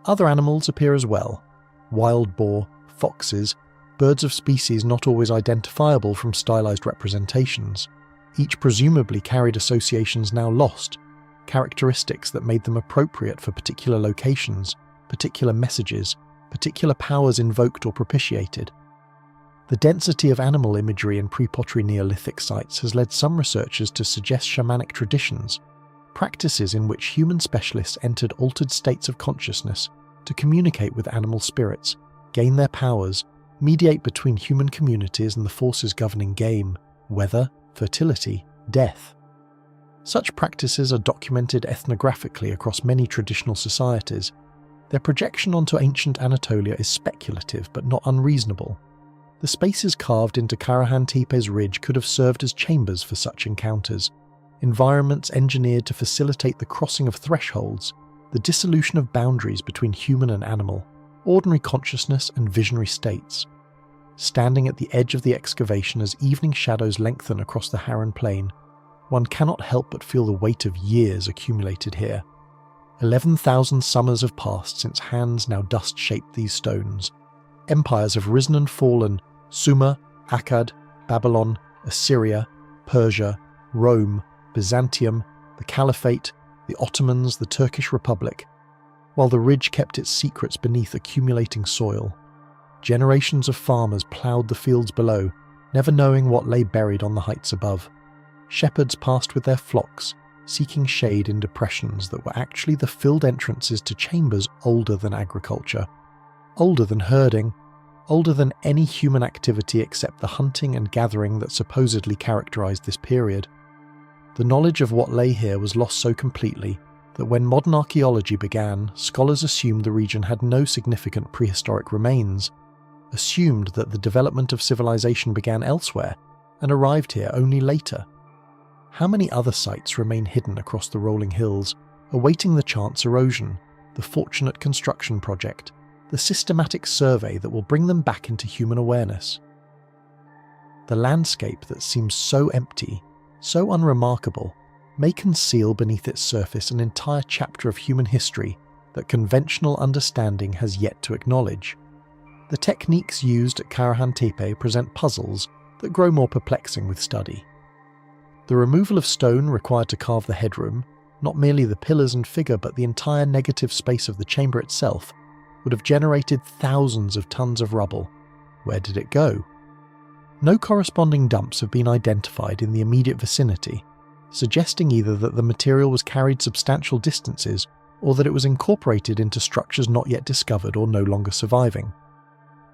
Other animals appear as well: wild boar, foxes, birds of species not always identifiable from stylized representations. Each presumably carried associations now lost, characteristics that made them appropriate for particular locations, particular messages, particular powers invoked or propitiated. The density of animal imagery in pre-pottery Neolithic sites has led some researchers to suggest shamanic traditions, practices in which human specialists entered altered states of consciousness to communicate with animal spirits, gain their powers, mediate between human communities and the forces governing game, weather, fertility, death. Such practices are documented ethnographically across many traditional societies. Their projection onto ancient Anatolia is speculative but not unreasonable. The spaces carved into Karahan Tepe's ridge could have served as chambers for such encounters, environments engineered to facilitate the crossing of thresholds, the dissolution of boundaries between human and animal, ordinary consciousness and visionary states. Standing at the edge of the excavation as evening shadows lengthen across the Karahan Plain, one cannot help but feel the weight of years accumulated here. 11,000 summers have passed since hands now dust-shaped these stones. Empires have risen and fallen: Sumer, Akkad, Babylon, Assyria, Persia, Rome, Byzantium, the Caliphate, the Ottomans, the Turkish Republic, while the ridge kept its secrets beneath accumulating soil. Generations of farmers ploughed the fields below, never knowing what lay buried on the heights above. Shepherds passed with their flocks, seeking shade in depressions that were actually the filled entrances to chambers older than agriculture, older than herding, older than any human activity except the hunting and gathering that supposedly characterized this period. The knowledge of what lay here was lost so completely that when modern archaeology began, scholars assumed the region had no significant prehistoric remains, assumed that the development of civilization began elsewhere and arrived here only later. How many other sites remain hidden across the rolling hills, awaiting the chance erosion, the fortunate construction project, the systematic survey that will bring them back into human awareness? The landscape that seems so empty, so unremarkable, may conceal beneath its surface an entire chapter of human history that conventional understanding has yet to acknowledge. The techniques used at Karahan Tepe present puzzles that grow more perplexing with study. The removal of stone required to carve the headroom, not merely the pillars and figure but the entire negative space of the chamber itself, would have generated thousands of tons of rubble. Where did it go? No corresponding dumps have been identified in the immediate vicinity, suggesting either that the material was carried substantial distances or that it was incorporated into structures not yet discovered or no longer surviving.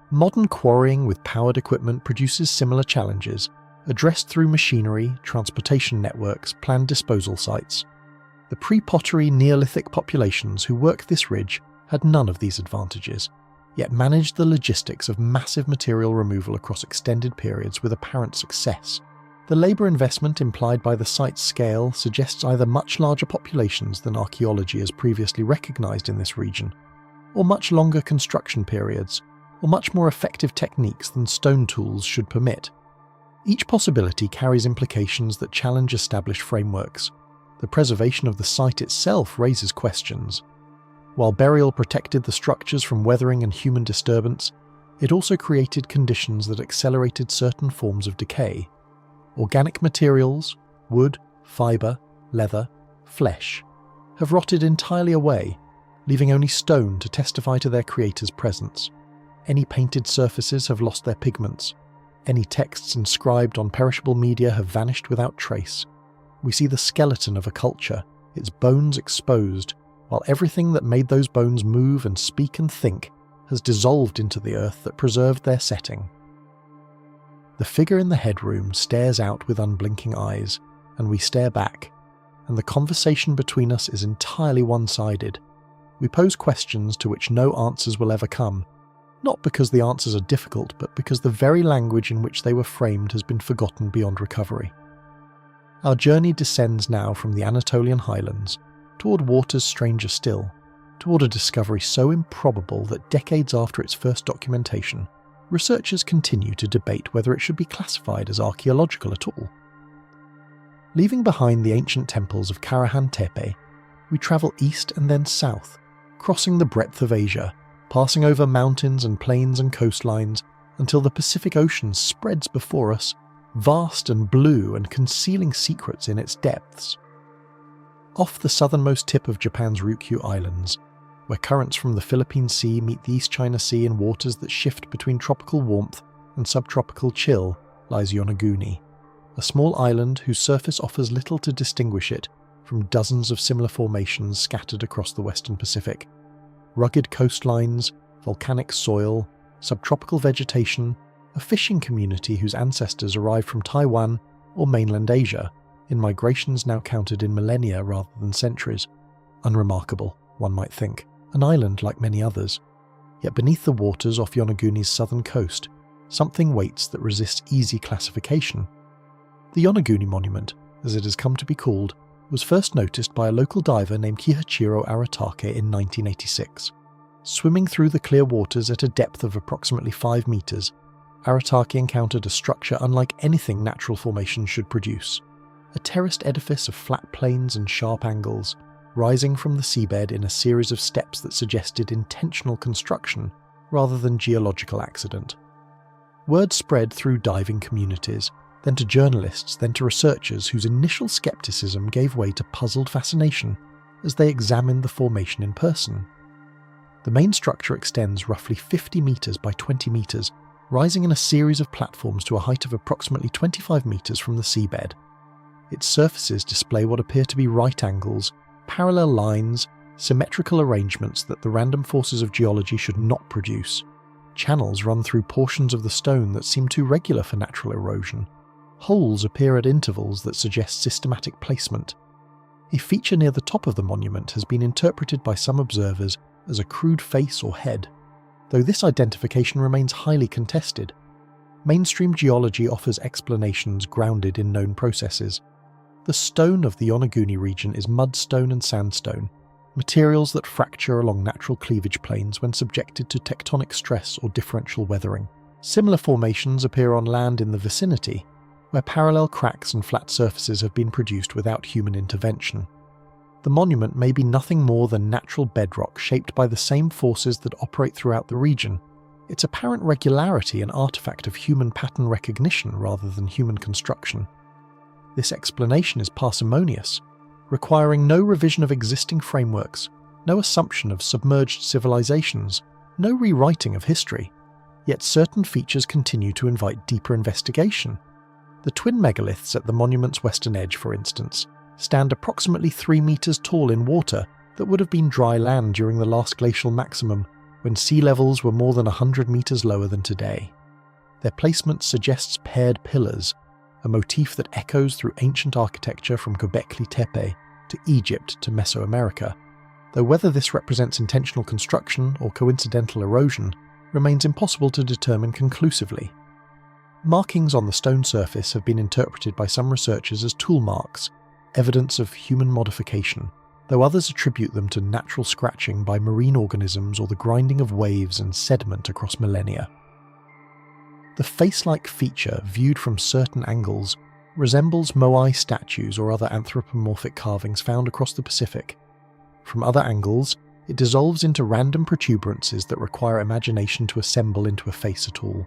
Modern quarrying with powered equipment produces similar challenges, addressed through machinery, transportation networks, planned disposal sites. The pre-pottery Neolithic populations who worked this ridge had none of these advantages, yet managed the logistics of massive material removal across extended periods with apparent success. The labour investment implied by the site's scale suggests either much larger populations than archaeology has previously recognised in this region, or much longer construction periods, or much more effective techniques than stone tools should permit. Each possibility carries implications that challenge established frameworks. The preservation of the site itself raises questions. While burial protected the structures from weathering and human disturbance, it also created conditions that accelerated certain forms of decay. Organic materials, wood, fibre, leather, flesh, have rotted entirely away, leaving only stone to testify to their creator's presence. Any painted surfaces have lost their pigments. Any texts inscribed on perishable media have vanished without trace. We see the skeleton of a culture, its bones exposed, while everything that made those bones move and speak and think has dissolved into the earth that preserved their setting. The figure in the headroom stares out with unblinking eyes, and we stare back, and the conversation between us is entirely one-sided. We pose questions to which no answers will ever come, not because the answers are difficult, but because the very language in which they were framed has been forgotten beyond recovery. Our journey descends now from the Anatolian highlands toward waters stranger still, toward a discovery so improbable that decades after its first documentation, researchers continue to debate whether it should be classified as archaeological at all. Leaving behind the ancient temples of Karahan Tepe, we travel east and then south, crossing the breadth of Asia, passing over mountains and plains and coastlines until the Pacific Ocean spreads before us, vast and blue and concealing secrets in its depths. Off the southernmost tip of Japan's Ryukyu Islands, where currents from the Philippine Sea meet the East China Sea in waters that shift between tropical warmth and subtropical chill, lies Yonaguni, a small island whose surface offers little to distinguish it from dozens of similar formations scattered across the western Pacific. Rugged coastlines, volcanic soil, subtropical vegetation, a fishing community whose ancestors arrived from Taiwan or mainland Asia, in migrations now counted in millennia rather than centuries. Unremarkable, one might think, an island like many others. Yet beneath the waters off Yonaguni's southern coast, something waits that resists easy classification. The Yonaguni Monument, as it has come to be called, was first noticed by a local diver named Choquequirao in 1986. Swimming through the clear waters at a depth of approximately 5 meters, Aratake encountered a structure unlike anything natural formation should produce. A terraced edifice of flat plains and sharp angles, rising from the seabed in a series of steps that suggested intentional construction rather than geological accident. Word spread through diving communities, then to journalists, then to researchers whose initial skepticism gave way to puzzled fascination as they examined the formation in person. The main structure extends roughly 50 meters by 20 meters, rising in a series of platforms to a height of approximately 25 meters from the seabed. Its surfaces display what appear to be right angles, parallel lines, symmetrical arrangements that the random forces of geology should not produce. Channels run through portions of the stone that seem too regular for natural erosion. Holes appear at intervals that suggest systematic placement. A feature near the top of the monument has been interpreted by some observers as a crude face or head, though this identification remains highly contested. Mainstream geology offers explanations grounded in known processes. The stone of the Yonaguni region is mudstone and sandstone, materials that fracture along natural cleavage planes when subjected to tectonic stress or differential weathering. Similar formations appear on land in the vicinity, where parallel cracks and flat surfaces have been produced without human intervention. The monument may be nothing more than natural bedrock shaped by the same forces that operate throughout the region. Its apparent regularity an artifact of human pattern recognition rather than human construction. This explanation is parsimonious, requiring no revision of existing frameworks, no assumption of submerged civilizations, no rewriting of history. Yet certain features continue to invite deeper investigation. The twin megaliths at the monument's western edge, for instance, stand approximately 3 meters tall in water that would have been dry land during the last glacial maximum, when sea levels were more than 100 meters lower than today. Their placement suggests paired pillars, a motif that echoes through ancient architecture from Göbekli Tepe to Egypt to Mesoamerica, though whether this represents intentional construction or coincidental erosion remains impossible to determine conclusively. Markings on the stone surface have been interpreted by some researchers as tool marks, evidence of human modification, though others attribute them to natural scratching by marine organisms or the grinding of waves and sediment across millennia. The face-like feature, viewed from certain angles, resembles moai statues or other anthropomorphic carvings found across the Pacific. From other angles, it dissolves into random protuberances that require imagination to assemble into a face at all.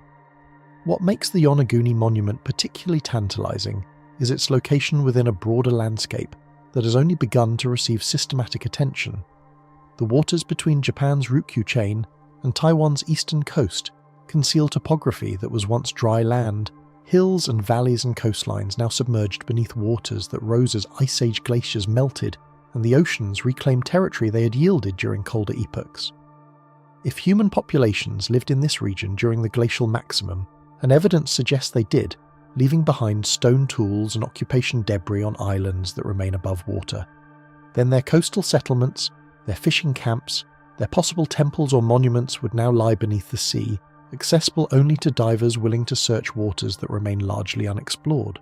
What makes the Yonaguni monument particularly tantalizing is its location within a broader landscape that has only begun to receive systematic attention. The waters between Japan's Ryukyu chain and Taiwan's eastern coast conceal topography that was once dry land, hills and valleys and coastlines now submerged beneath waters that rose as Ice Age glaciers melted and the oceans reclaimed territory they had yielded during colder epochs. If human populations lived in this region during the glacial maximum, and evidence suggests they did, leaving behind stone tools and occupation debris on islands that remain above water, then their coastal settlements, their fishing camps, their possible temples or monuments would now lie beneath the sea, accessible only to divers willing to search waters that remain largely unexplored.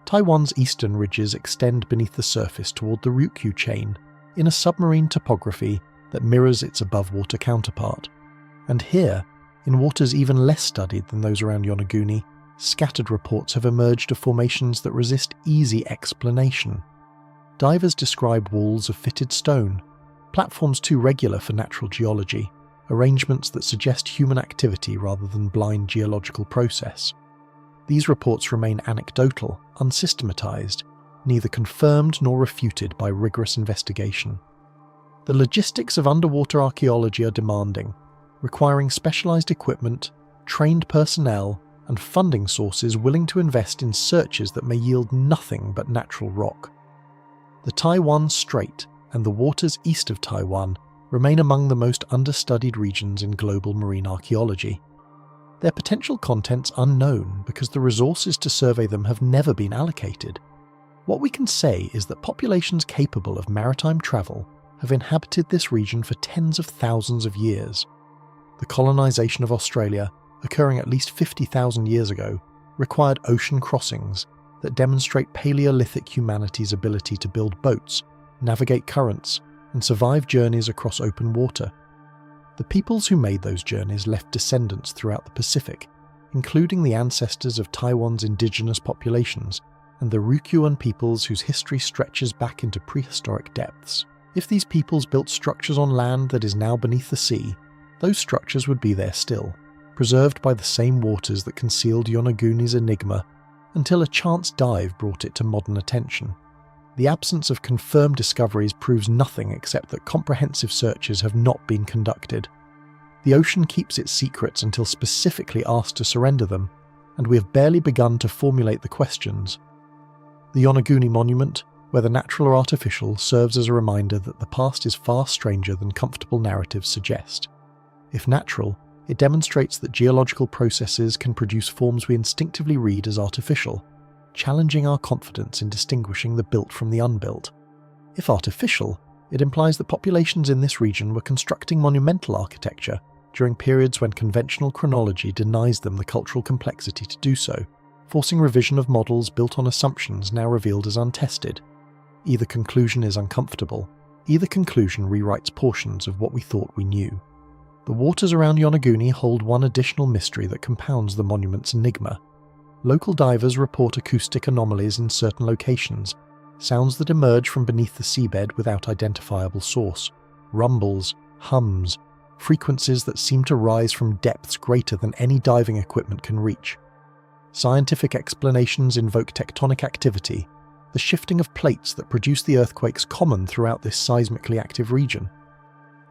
Taiwan's eastern ridges extend beneath the surface toward the Ryukyu chain, in a submarine topography that mirrors its above-water counterpart. And here, in waters even less studied than those around Yonaguni, scattered reports have emerged of formations that resist easy explanation. Divers describe walls of fitted stone, platforms too regular for natural geology, arrangements that suggest human activity rather than blind geological process. These reports remain anecdotal, unsystematized, neither confirmed nor refuted by rigorous investigation. The logistics of underwater archaeology are demanding, requiring specialized equipment, trained personnel, and funding sources willing to invest in searches that may yield nothing but natural rock. The Taiwan Strait and the waters east of Taiwan remain among the most understudied regions in global marine archaeology. Their potential contents unknown because the resources to survey them have never been allocated. What we can say is that populations capable of maritime travel have inhabited this region for tens of thousands of years. The colonization of Australia, occurring at least 50,000 years ago, required ocean crossings that demonstrate Paleolithic humanity's ability to build boats, navigate currents, and survive journeys across open water. The peoples who made those journeys left descendants throughout the Pacific, including the ancestors of Taiwan's indigenous populations and the Ryukyuan peoples whose history stretches back into prehistoric depths. If these peoples built structures on land that is now beneath the sea, those structures would be there still, preserved by the same waters that concealed Yonaguni's enigma until a chance dive brought it to modern attention. The absence of confirmed discoveries proves nothing except that comprehensive searches have not been conducted. The ocean keeps its secrets until specifically asked to surrender them, and we have barely begun to formulate the questions. The Yonaguni monument, whether natural or artificial, serves as a reminder that the past is far stranger than comfortable narratives suggest. If natural, it demonstrates that geological processes can produce forms we instinctively read as artificial, challenging our confidence in distinguishing the built from the unbuilt. If artificial, it implies that populations in this region were constructing monumental architecture during periods when conventional chronology denies them the cultural complexity to do so, forcing revision of models built on assumptions now revealed as untested. Either conclusion is uncomfortable, either conclusion rewrites portions of what we thought we knew. The waters around Yonaguni hold one additional mystery that compounds the monument's enigma. Local divers report acoustic anomalies in certain locations, sounds that emerge from beneath the seabed without identifiable source, rumbles, hums, frequencies that seem to rise from depths greater than any diving equipment can reach. Scientific explanations invoke tectonic activity, the shifting of plates that produce the earthquakes common throughout this seismically active region.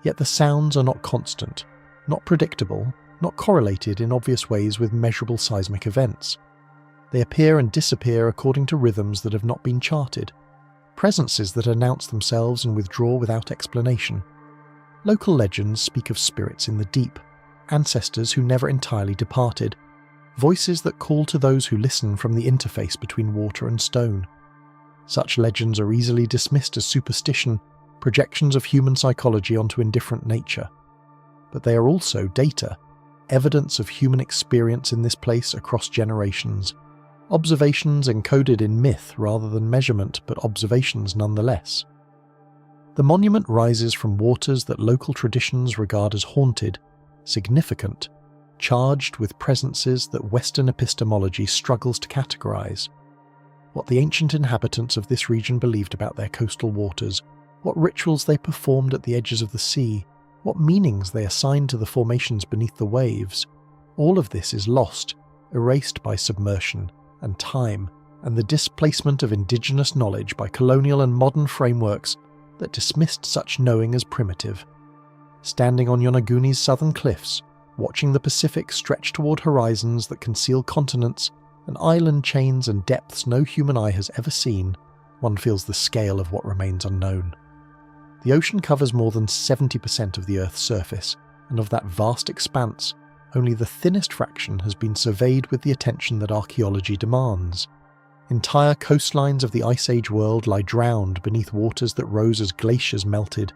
Yet the sounds are not constant, not predictable, not correlated in obvious ways with measurable seismic events. They appear and disappear according to rhythms that have not been charted, presences that announce themselves and withdraw without explanation. Local legends speak of spirits in the deep, ancestors who never entirely departed, voices that call to those who listen from the interface between water and stone. Such legends are easily dismissed as superstition, projections of human psychology onto indifferent nature. But they are also data, evidence of human experience in this place across generations, observations encoded in myth rather than measurement, but observations nonetheless. The monument rises from waters that local traditions regard as haunted, significant, charged with presences that Western epistemology struggles to categorize. What the ancient inhabitants of this region believed about their coastal waters, what rituals they performed at the edges of the sea, what meanings they assigned to the formations beneath the waves, all of this is lost, erased by submersion and time and the displacement of indigenous knowledge by colonial and modern frameworks that dismissed such knowing as primitive. Standing on Yonaguni's southern cliffs, watching the Pacific stretch toward horizons that conceal continents and island chains and depths no human eye has ever seen, one feels the scale of what remains unknown. The ocean covers more than 70% of the Earth's surface, and of that vast expanse, only the thinnest fraction has been surveyed with the attention that archaeology demands. Entire coastlines of the Ice Age world lie drowned beneath waters that rose as glaciers melted,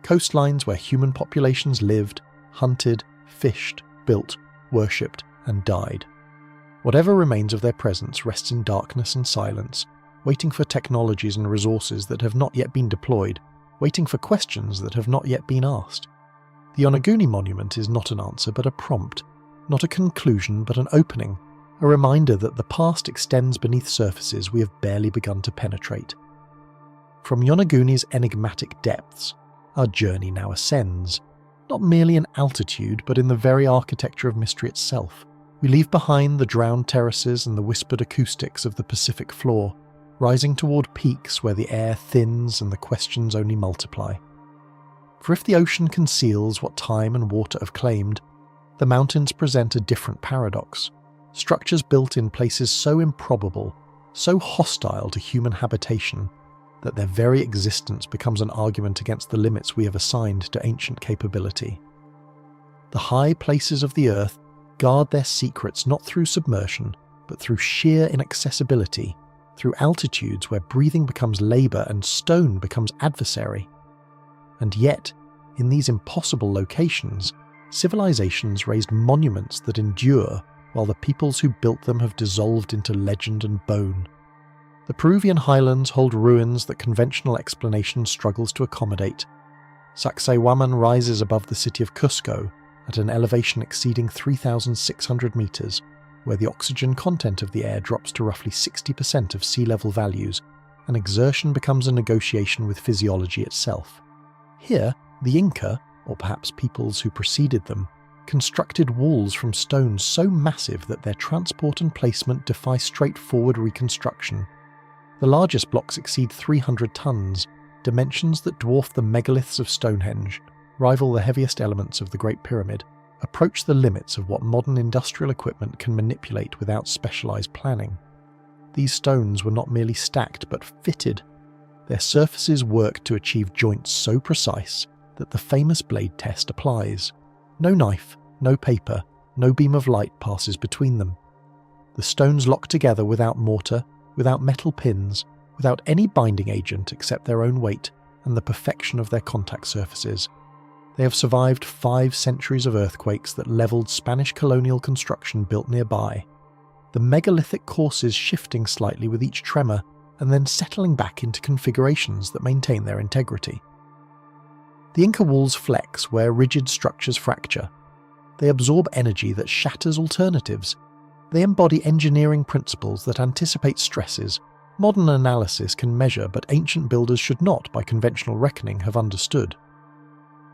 coastlines where human populations lived, hunted, fished, built, worshipped, and died. Whatever remains of their presence rests in darkness and silence, waiting for technologies and resources that have not yet been deployed, waiting for questions that have not yet been asked. The Yonaguni monument is not an answer but a prompt, not a conclusion but an opening, a reminder that the past extends beneath surfaces we have barely begun to penetrate. From Yonaguni's enigmatic depths, our journey now ascends, not merely in altitude but in the very architecture of mystery itself. We leave behind the drowned terraces and the whispered acoustics of the Pacific floor, rising toward peaks where the air thins and the questions only multiply. For if the ocean conceals what time and water have claimed, the mountains present a different paradox. Structures built in places so improbable, so hostile to human habitation, that their very existence becomes an argument against the limits we have assigned to ancient capability. The high places of the earth guard their secrets not through submersion, but through sheer inaccessibility, through altitudes where breathing becomes labour and stone becomes adversary. And yet, in these impossible locations, civilizations raised monuments that endure while the peoples who built them have dissolved into legend and bone. The Peruvian highlands hold ruins that conventional explanation struggles to accommodate. Saksaywaman rises above the city of Cusco at an elevation exceeding 3,600 meters, where the oxygen content of the air drops to roughly 60% of sea level values, and exertion becomes a negotiation with physiology itself. Here, the Inca, or perhaps peoples who preceded them, constructed walls from stones so massive that their transport and placement defy straightforward reconstruction. The largest blocks exceed 300 tons, dimensions that dwarf the megaliths of Stonehenge, rival the heaviest elements of the Great Pyramid, approach the limits of what modern industrial equipment can manipulate without specialized planning. These stones were not merely stacked but fitted. Their surfaces worked to achieve joints so precise that the famous blade test applies. No knife, no paper, no beam of light passes between them. The stones lock together without mortar, without metal pins, without any binding agent except their own weight and the perfection of their contact surfaces. They have survived 5 centuries of earthquakes that levelled Spanish colonial construction built nearby, the megalithic courses shifting slightly with each tremor and then settling back into configurations that maintain their integrity. The Inca walls flex where rigid structures fracture. They absorb energy that shatters alternatives. They embody engineering principles that anticipate stresses modern analysis can measure but ancient builders should not, by conventional reckoning, have understood.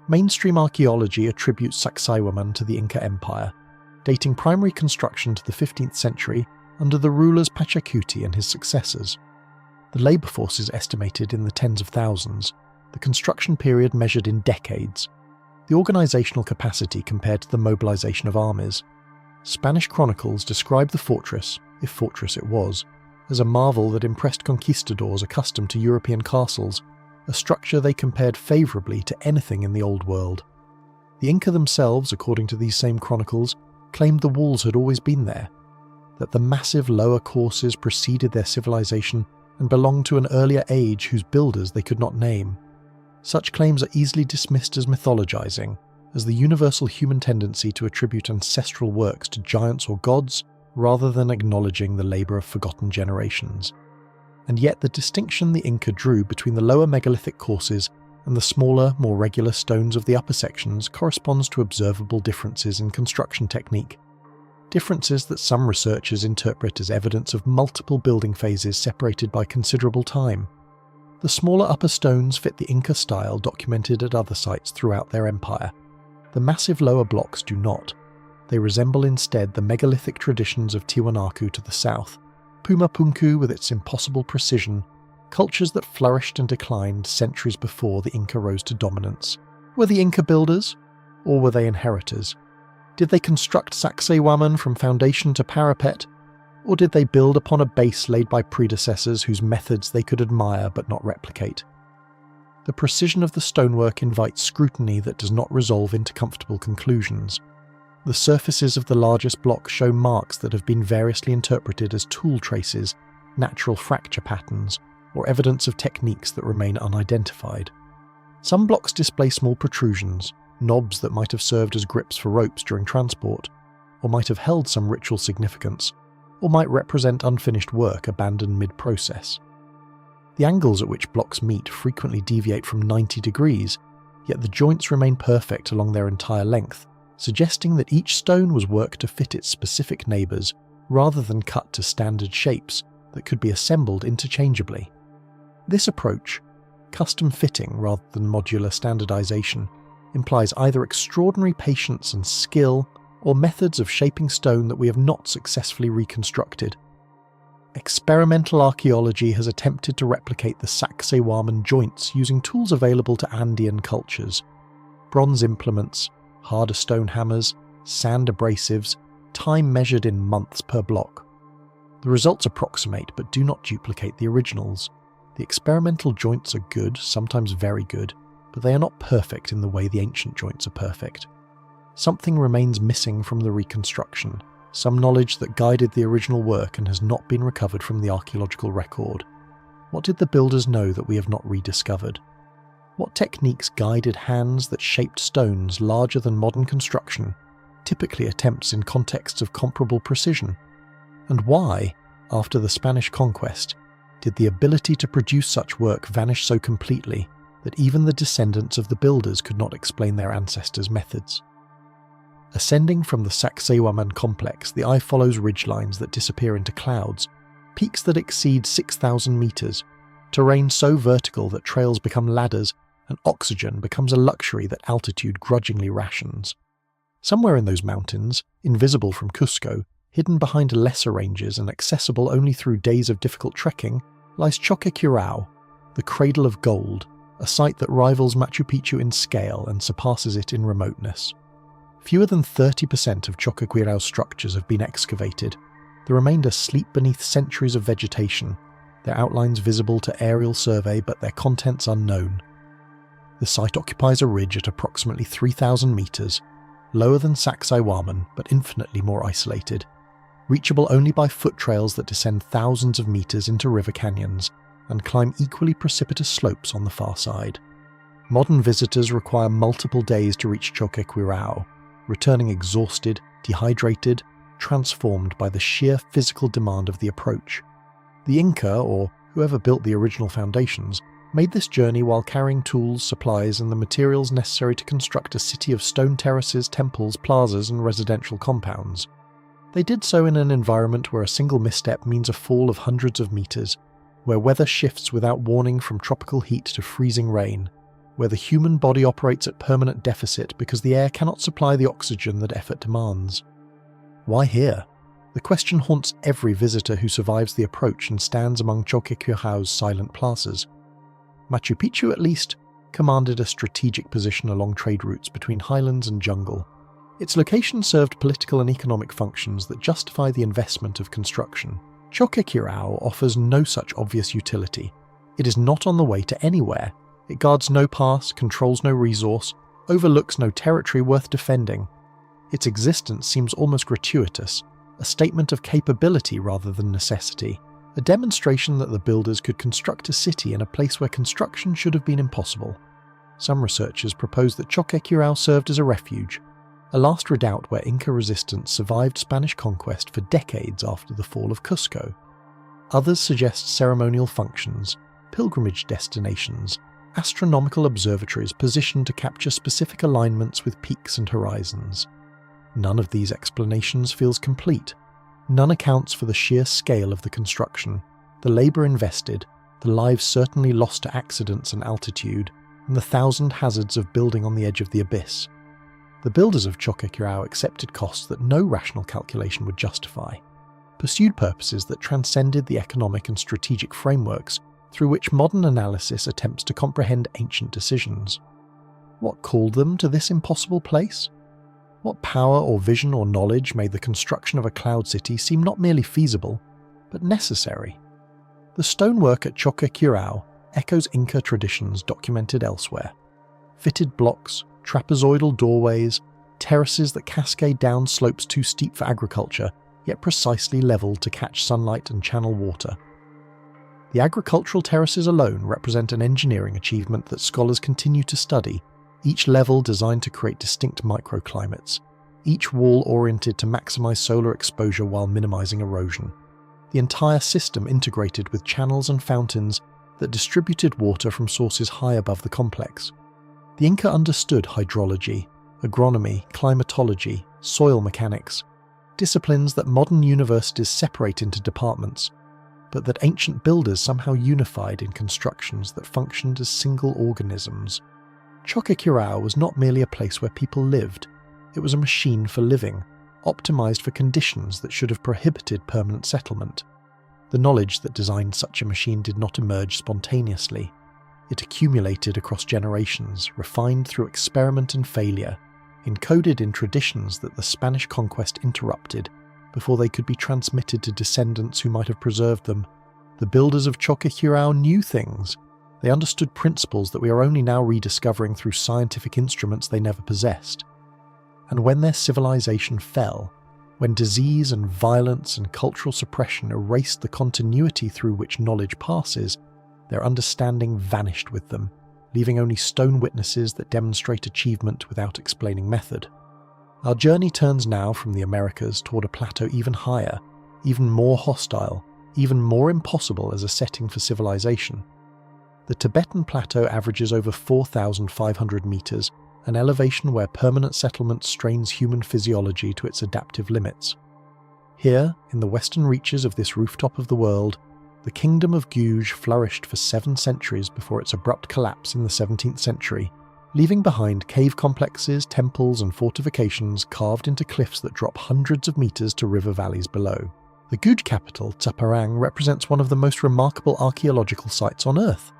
Mainstream archaeology attributes Saksaywaman to the Inca Empire, dating primary construction to the 15th century under the rulers Pachacuti and his successors. The labour force is estimated in the tens of thousands, the construction period measured in decades, the organisational capacity compared to the mobilisation of armies. Spanish chronicles describe the fortress, if fortress it was, as a marvel that impressed conquistadors accustomed to European castles, a structure they compared favourably to anything in the Old World. The Inca themselves, according to these same chronicles, claimed the walls had always been there, that the massive lower courses preceded their civilization and belonged to an earlier age whose builders they could not name. Such claims are easily dismissed as mythologizing, as the universal human tendency to attribute ancestral works to giants or gods rather than acknowledging the labour of forgotten generations. And yet the distinction the Inca drew between the lower megalithic courses and the smaller, more regular stones of the upper sections corresponds to observable differences in construction technique, differences that some researchers interpret as evidence of multiple building phases separated by considerable time. The smaller upper stones fit the Inca style documented at other sites throughout their empire. The massive lower blocks do not. They resemble instead the megalithic traditions of Tiwanaku to the south, Pumapunku with its impossible precision, cultures that flourished and declined centuries before the Inca rose to dominance. Were the Inca builders? Or were they inheritors? Did they construct Saksaywaman from foundation to parapet? Or did they build upon a base laid by predecessors whose methods they could admire but not replicate? The precision of the stonework invites scrutiny that does not resolve into comfortable conclusions. The surfaces of the largest blocks show marks that have been variously interpreted as tool traces, natural fracture patterns, or evidence of techniques that remain unidentified. Some blocks display small protrusions, knobs that might have served as grips for ropes during transport, or might have held some ritual significance, or might represent unfinished work abandoned mid-process. The angles at which blocks meet frequently deviate from 90 degrees, yet the joints remain perfect along their entire length, suggesting that each stone was worked to fit its specific neighbours rather than cut to standard shapes that could be assembled interchangeably. This approach, custom fitting rather than modular standardization, implies either extraordinary patience and skill or methods of shaping stone that we have not successfully reconstructed. Experimental archaeology has attempted to replicate the Saksaywaman joints using tools available to Andean cultures: bronze implements, harder stone hammers, sand abrasives, time measured in months per block. The results approximate but do not duplicate the originals. The experimental joints are good, sometimes very good, but they are not perfect in the way the ancient joints are perfect. Something remains missing from the reconstruction, some knowledge that guided the original work and has not been recovered from the archaeological record. What did the builders know that we have not rediscovered? What techniques guided hands that shaped stones larger than modern construction, typically attempts in contexts of comparable precision? And why, after the Spanish conquest, did the ability to produce such work vanish so completely that even the descendants of the builders could not explain their ancestors' methods. Ascending from the Saksaywaman complex, the eye follows ridgelines that disappear into clouds, peaks that exceed 6,000 meters, terrain so vertical that trails become ladders, and oxygen becomes a luxury that altitude grudgingly rations. Somewhere in those mountains, invisible from Cusco, hidden behind lesser ranges and accessible only through days of difficult trekking, lies Choquequirao, the cradle of gold, a site that rivals Machu Picchu in scale and surpasses it in remoteness. Fewer than 30% of Choquequirao's structures have been excavated. The remainder sleep beneath centuries of vegetation, their outlines visible to aerial survey but their contents unknown. The site occupies a ridge at approximately 3,000 meters, lower than Saksaywaman but infinitely more isolated, reachable only by foot trails that descend thousands of meters into river canyons and climb equally precipitous slopes on the far side. Modern visitors require multiple days to reach Choquequirao, returning exhausted, dehydrated, transformed by the sheer physical demand of the approach. The Inca, or whoever built the original foundations, made this journey while carrying tools, supplies, and the materials necessary to construct a city of stone terraces, temples, plazas, and residential compounds. They did so in an environment where a single misstep means a fall of hundreds of meters, where weather shifts without warning from tropical heat to freezing rain, where the human body operates at permanent deficit because the air cannot supply the oxygen that effort demands. Why here? The question haunts every visitor who survives the approach and stands among Choquequirao's silent plazas. Machu Picchu, at least, commanded a strategic position along trade routes between highlands and jungle. Its location served political and economic functions that justify the investment of construction. Choquequirao offers no such obvious utility. It is not on the way to anywhere. It guards no pass, controls no resource, overlooks no territory worth defending. Its existence seems almost gratuitous, a statement of capability rather than necessity, a demonstration that the builders could construct a city in a place where construction should have been impossible. Some researchers propose that Choquequirao served as a refuge, a last redoubt where Inca resistance survived Spanish conquest for decades after the fall of Cusco. Others suggest ceremonial functions, pilgrimage destinations, astronomical observatories positioned to capture specific alignments with peaks and horizons. None of these explanations feels complete. None accounts for the sheer scale of the construction, the labour invested, the lives certainly lost to accidents and altitude, and the thousand hazards of building on the edge of the abyss. The builders of Choquequirao accepted costs that no rational calculation would justify, pursued purposes that transcended the economic and strategic frameworks through which modern analysis attempts to comprehend ancient decisions. What called them to this impossible place? What power or vision or knowledge made the construction of a cloud city seem not merely feasible, but necessary? The stonework at Choquequirao echoes Inca traditions documented elsewhere. Fitted blocks, trapezoidal doorways, terraces that cascade down slopes too steep for agriculture, yet precisely leveled to catch sunlight and channel water. The agricultural terraces alone represent an engineering achievement that scholars continue to study, each level designed to create distinct microclimates, each wall oriented to maximize solar exposure while minimizing erosion. The entire system integrated with channels and fountains that distributed water from sources high above the complex. The Inca understood hydrology, agronomy, climatology, soil mechanics, disciplines that modern universities separate into departments, but that ancient builders somehow unified in constructions that functioned as single organisms. Choquequirao was not merely a place where people lived, it was a machine for living, optimized for conditions that should have prohibited permanent settlement. The knowledge that designed such a machine did not emerge spontaneously. It accumulated across generations, refined through experiment and failure, encoded in traditions that the Spanish conquest interrupted before they could be transmitted to descendants who might have preserved them. The builders of Choquequirao knew things. They understood principles that we are only now rediscovering through scientific instruments they never possessed. And when their civilization fell, when disease and violence and cultural suppression erased the continuity through which knowledge passes, their understanding vanished with them, leaving only stone witnesses that demonstrate achievement without explaining method. Our journey turns now from the Americas toward a plateau even higher, even more hostile, even more impossible as a setting for civilization. The Tibetan plateau averages over 4,500 meters, an elevation where permanent settlement strains human physiology to its adaptive limits. Here, in the western reaches of this rooftop of the world, the kingdom of Guge flourished for 7 centuries before its abrupt collapse in the 17th century, leaving behind cave complexes, temples and fortifications carved into cliffs that drop hundreds of meters to river valleys below. The Guge capital, Tsaparang, represents one of the most remarkable archaeological sites on Earth,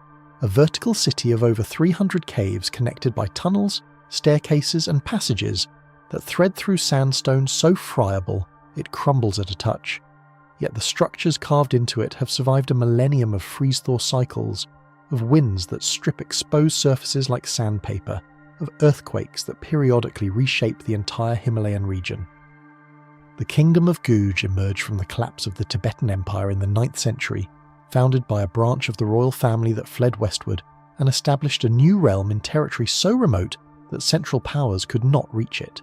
a vertical city of over 300 caves connected by tunnels, staircases and passages that thread through sandstone so friable it crumbles at a touch. Yet the structures carved into it have survived a millennium of freeze-thaw cycles, of winds that strip exposed surfaces like sandpaper, of earthquakes that periodically reshape the entire Himalayan region. The kingdom of Guge emerged from the collapse of the Tibetan Empire in the 9th century, founded by a branch of the royal family that fled westward and established a new realm in territory so remote that central powers could not reach it.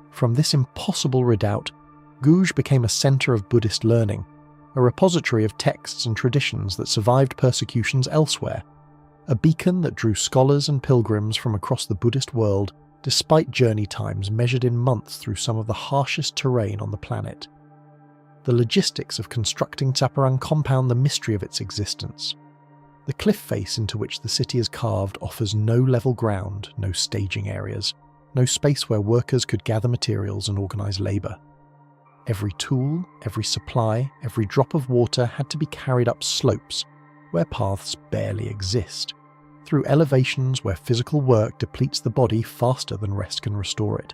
From this impossible redoubt, Guge became a centre of Buddhist learning, a repository of texts and traditions that survived persecutions elsewhere, a beacon that drew scholars and pilgrims from across the Buddhist world despite journey times measured in months through some of the harshest terrain on the planet. The logistics of constructing Tsaparang compound the mystery of its existence. The cliff face into which the city is carved offers no level ground, no staging areas, no space where workers could gather materials and organise labour. Every tool, every supply, every drop of water had to be carried up slopes, where paths barely exist, through elevations where physical work depletes the body faster than rest can restore it.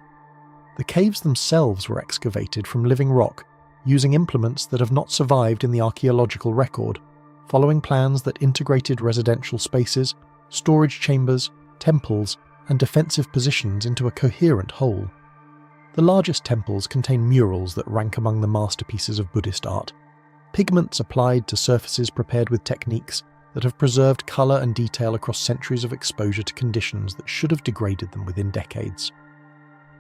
The caves themselves were excavated from living rock, using implements that have not survived in the archaeological record, following plans that integrated residential spaces, storage chambers, temples, and defensive positions into a coherent whole. The largest temples contain murals that rank among the masterpieces of Buddhist art, pigments applied to surfaces prepared with techniques that have preserved colour and detail across centuries of exposure to conditions that should have degraded them within decades.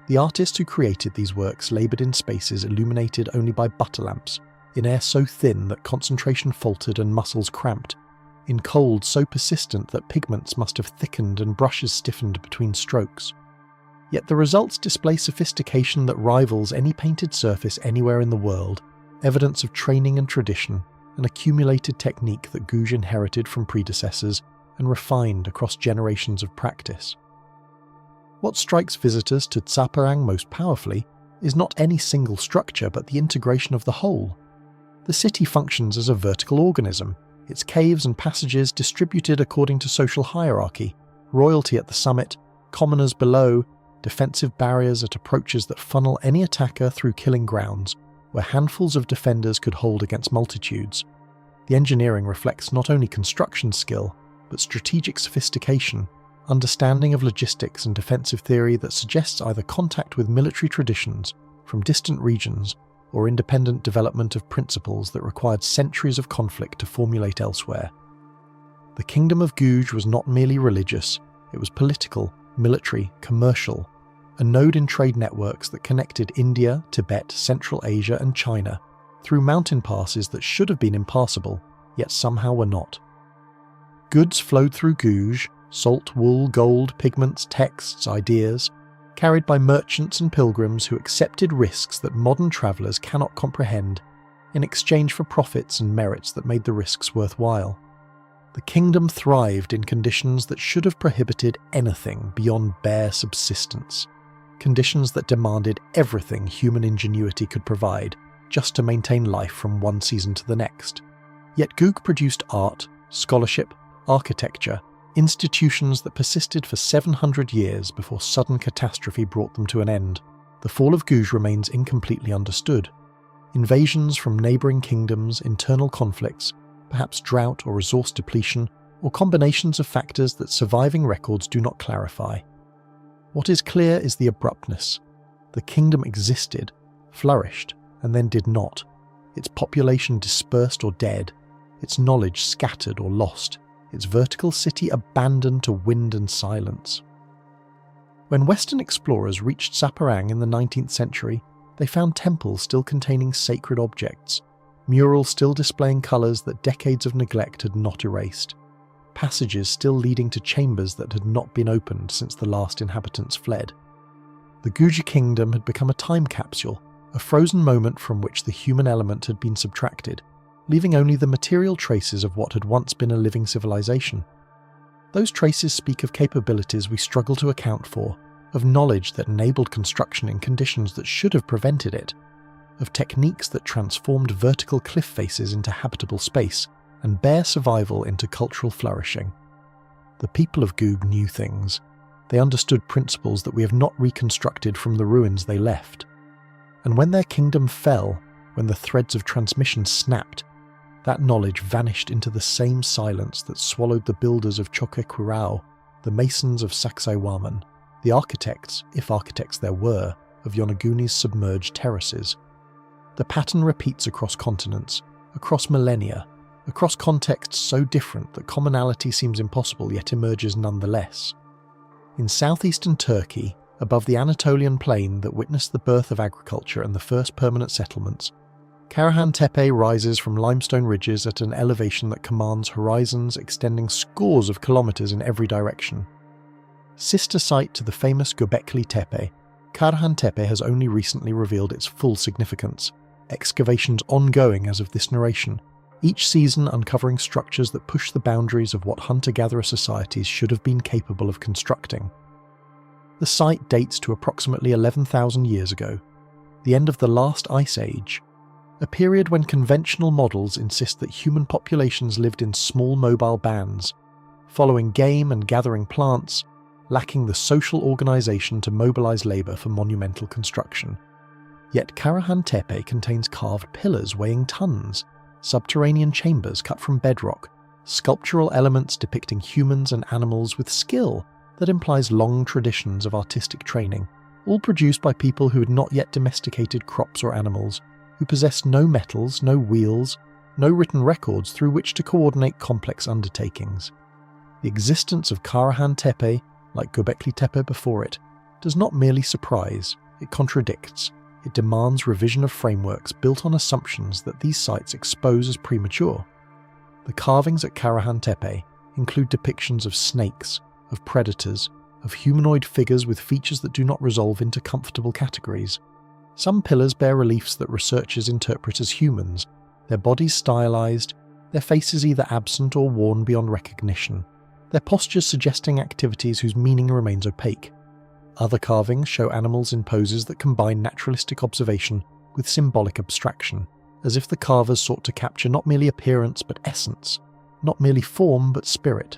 The artists who created these works laboured in spaces illuminated only by butter lamps, in air so thin that concentration faltered and muscles cramped, in cold so persistent that pigments must have thickened and brushes stiffened between strokes. Yet the results display sophistication that rivals any painted surface anywhere in the world, evidence of training and tradition, an accumulated technique that Guge inherited from predecessors and refined across generations of practice. What strikes visitors to Tsaparang most powerfully is not any single structure but the integration of the whole. The city functions as a vertical organism, its caves and passages distributed according to social hierarchy, royalty at the summit, commoners below, defensive barriers at approaches that funnel any attacker through killing grounds, where handfuls of defenders could hold against multitudes. The engineering reflects not only construction skill, but strategic sophistication, understanding of logistics and defensive theory that suggests either contact with military traditions from distant regions or independent development of principles that required centuries of conflict to formulate elsewhere. The kingdom of Guge was not merely religious, it was political, military, commercial, a node in trade networks that connected India, Tibet, Central Asia and China through mountain passes that should have been impassable, yet somehow were not. Goods flowed through Guge, salt, wool, gold, pigments, texts, ideas, carried by merchants and pilgrims who accepted risks that modern travellers cannot comprehend in exchange for profits and merits that made the risks worthwhile. The kingdom thrived in conditions that should have prohibited anything beyond bare subsistence, conditions that demanded everything human ingenuity could provide just to maintain life from one season to the next. Yet Guge produced art, scholarship, architecture, institutions that persisted for 700 years before sudden catastrophe brought them to an end. The fall of Guge remains incompletely understood. Invasions from neighbouring kingdoms, internal conflicts, perhaps drought or resource depletion, or combinations of factors that surviving records do not clarify. What is clear is the abruptness. The kingdom existed, flourished, and then did not. Its population dispersed or dead, its knowledge scattered or lost, its vertical city abandoned to wind and silence. When Western explorers reached Tsaparang in the 19th century, they found temples still containing sacred objects, murals still displaying colours that decades of neglect had not erased, passages still leading to chambers that had not been opened since the last inhabitants fled. The Guge kingdom had become a time capsule, a frozen moment from which the human element had been subtracted, leaving only the material traces of what had once been a living civilization. Those traces speak of capabilities we struggle to account for, of knowledge that enabled construction in conditions that should have prevented it, of techniques that transformed vertical cliff faces into habitable space and bare survival into cultural flourishing. The people of Guge knew things. They understood principles that we have not reconstructed from the ruins they left. And when their kingdom fell, when the threads of transmission snapped, that knowledge vanished into the same silence that swallowed the builders of Choquequirao, the masons of Saksaywaman, the architects, if architects there were, of Yonaguni's submerged terraces. The pattern repeats across continents, across millennia, across contexts so different that commonality seems impossible yet emerges nonetheless. In southeastern Turkey, above the Anatolian plain that witnessed the birth of agriculture and the first permanent settlements, Karahan Tepe rises from limestone ridges at an elevation that commands horizons extending scores of kilometres in every direction. Sister site to the famous Göbekli Tepe, Karahan Tepe has only recently revealed its full significance, excavations ongoing as of this narration, each season uncovering structures that push the boundaries of what hunter-gatherer societies should have been capable of constructing. The site dates to approximately 11,000 years ago, the end of the last ice age, a period when conventional models insist that human populations lived in small mobile bands, following game and gathering plants, lacking the social organisation to mobilise labour for monumental construction. Yet Karahan Tepe contains carved pillars weighing tons, subterranean chambers cut from bedrock, sculptural elements depicting humans and animals with skill that implies long traditions of artistic training, all produced by people who had not yet domesticated crops or animals, who possessed no metals, no wheels, no written records through which to coordinate complex undertakings. The existence of Karahan Tepe, like Göbekli Tepe before it, does not merely surprise, it contradicts. It demands revision of frameworks built on assumptions that these sites expose as premature. The carvings at Karahan Tepe include depictions of snakes, of predators, of humanoid figures with features that do not resolve into comfortable categories. Some pillars bear reliefs that researchers interpret as humans, their bodies stylized, their faces either absent or worn beyond recognition, their postures suggesting activities whose meaning remains opaque. Other carvings show animals in poses that combine naturalistic observation with symbolic abstraction, as if the carvers sought to capture not merely appearance but essence, not merely form but spirit.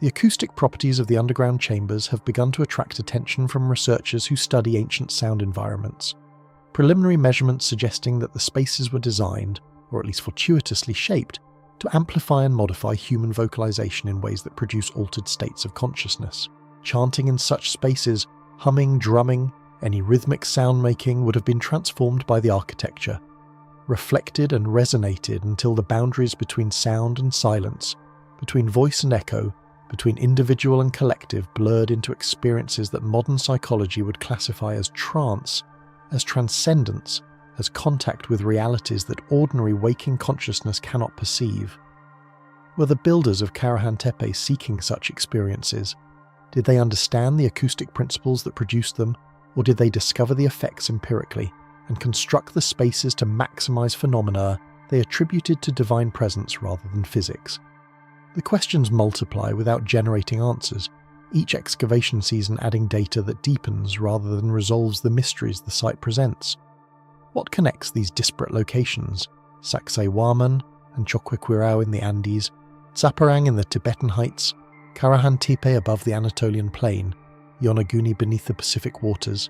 The acoustic properties of the underground chambers have begun to attract attention from researchers who study ancient sound environments. Preliminary measurements suggesting that the spaces were designed, or at least fortuitously shaped, to amplify and modify human vocalization in ways that produce altered states of consciousness. Chanting in such spaces, humming, drumming, any rhythmic sound-making would have been transformed by the architecture, reflected and resonated until the boundaries between sound and silence, between voice and echo, between individual and collective blurred into experiences that modern psychology would classify as trance, as transcendence, as contact with realities that ordinary waking consciousness cannot perceive. Were the builders of Karahan Tepe seeking such experiences? Did they understand the acoustic principles that produced them, or did they discover the effects empirically and construct the spaces to maximize phenomena they attributed to divine presence rather than physics? The questions multiply without generating answers, each excavation season adding data that deepens rather than resolves the mysteries the site presents. What connects these disparate locations, Saksaywaman and Choquequirao in the Andes, Tsaparang in the Tibetan heights, Karahan Tepe above the Anatolian plain, Yonaguni beneath the Pacific waters?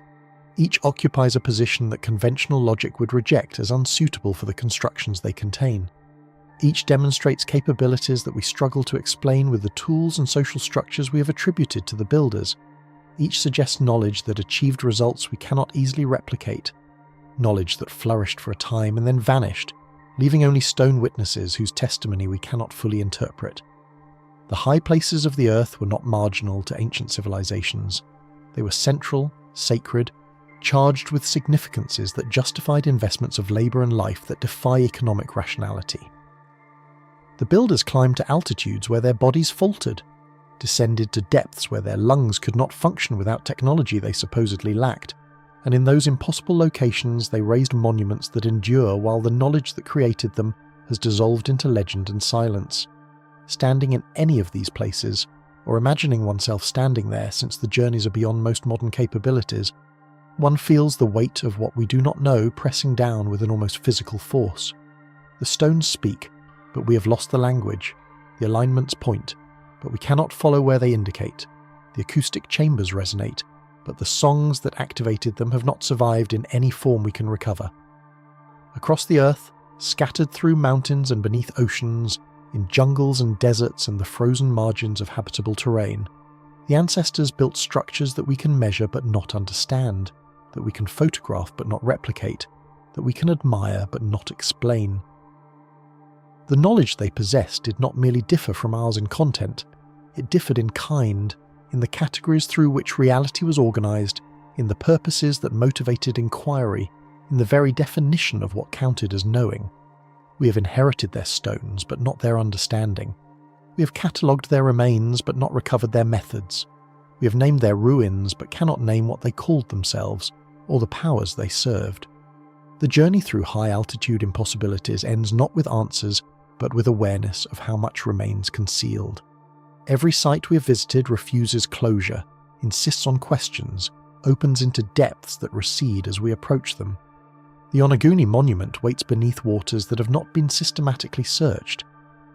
Each occupies a position that conventional logic would reject as unsuitable for the constructions they contain. Each demonstrates capabilities that we struggle to explain with the tools and social structures we have attributed to the builders. Each suggests knowledge that achieved results we cannot easily replicate, knowledge that flourished for a time and then vanished, leaving only stone witnesses whose testimony we cannot fully interpret. The high places of the earth were not marginal to ancient civilizations. They were central, sacred, charged with significances that justified investments of labour and life that defy economic rationality. The builders climbed to altitudes where their bodies faltered, descended to depths where their lungs could not function without technology they supposedly lacked, and in those impossible locations they raised monuments that endure while the knowledge that created them has dissolved into legend and silence. Standing in any of these places, or imagining oneself standing there since the journeys are beyond most modern capabilities, one feels the weight of what we do not know pressing down with an almost physical force. The stones speak, but we have lost the language. The alignments point, but we cannot follow where they indicate. The acoustic chambers resonate, but the songs that activated them have not survived in any form we can recover. Across the earth, scattered through mountains and beneath oceans, in jungles and deserts and the frozen margins of habitable terrain, the ancestors built structures that we can measure but not understand, that we can photograph but not replicate, that we can admire but not explain. The knowledge they possessed did not merely differ from ours in content, it differed in kind, in the categories through which reality was organised, in the purposes that motivated inquiry, in the very definition of what counted as knowing. We have inherited their stones, but not their understanding. We have catalogued their remains, but not recovered their methods. We have named their ruins, but cannot name what they called themselves, or the powers they served. The journey through high-altitude impossibilities ends not with answers, but with awareness of how much remains concealed. Every site we have visited refuses closure, insists on questions, opens into depths that recede as we approach them. The Onaguni monument waits beneath waters that have not been systematically searched,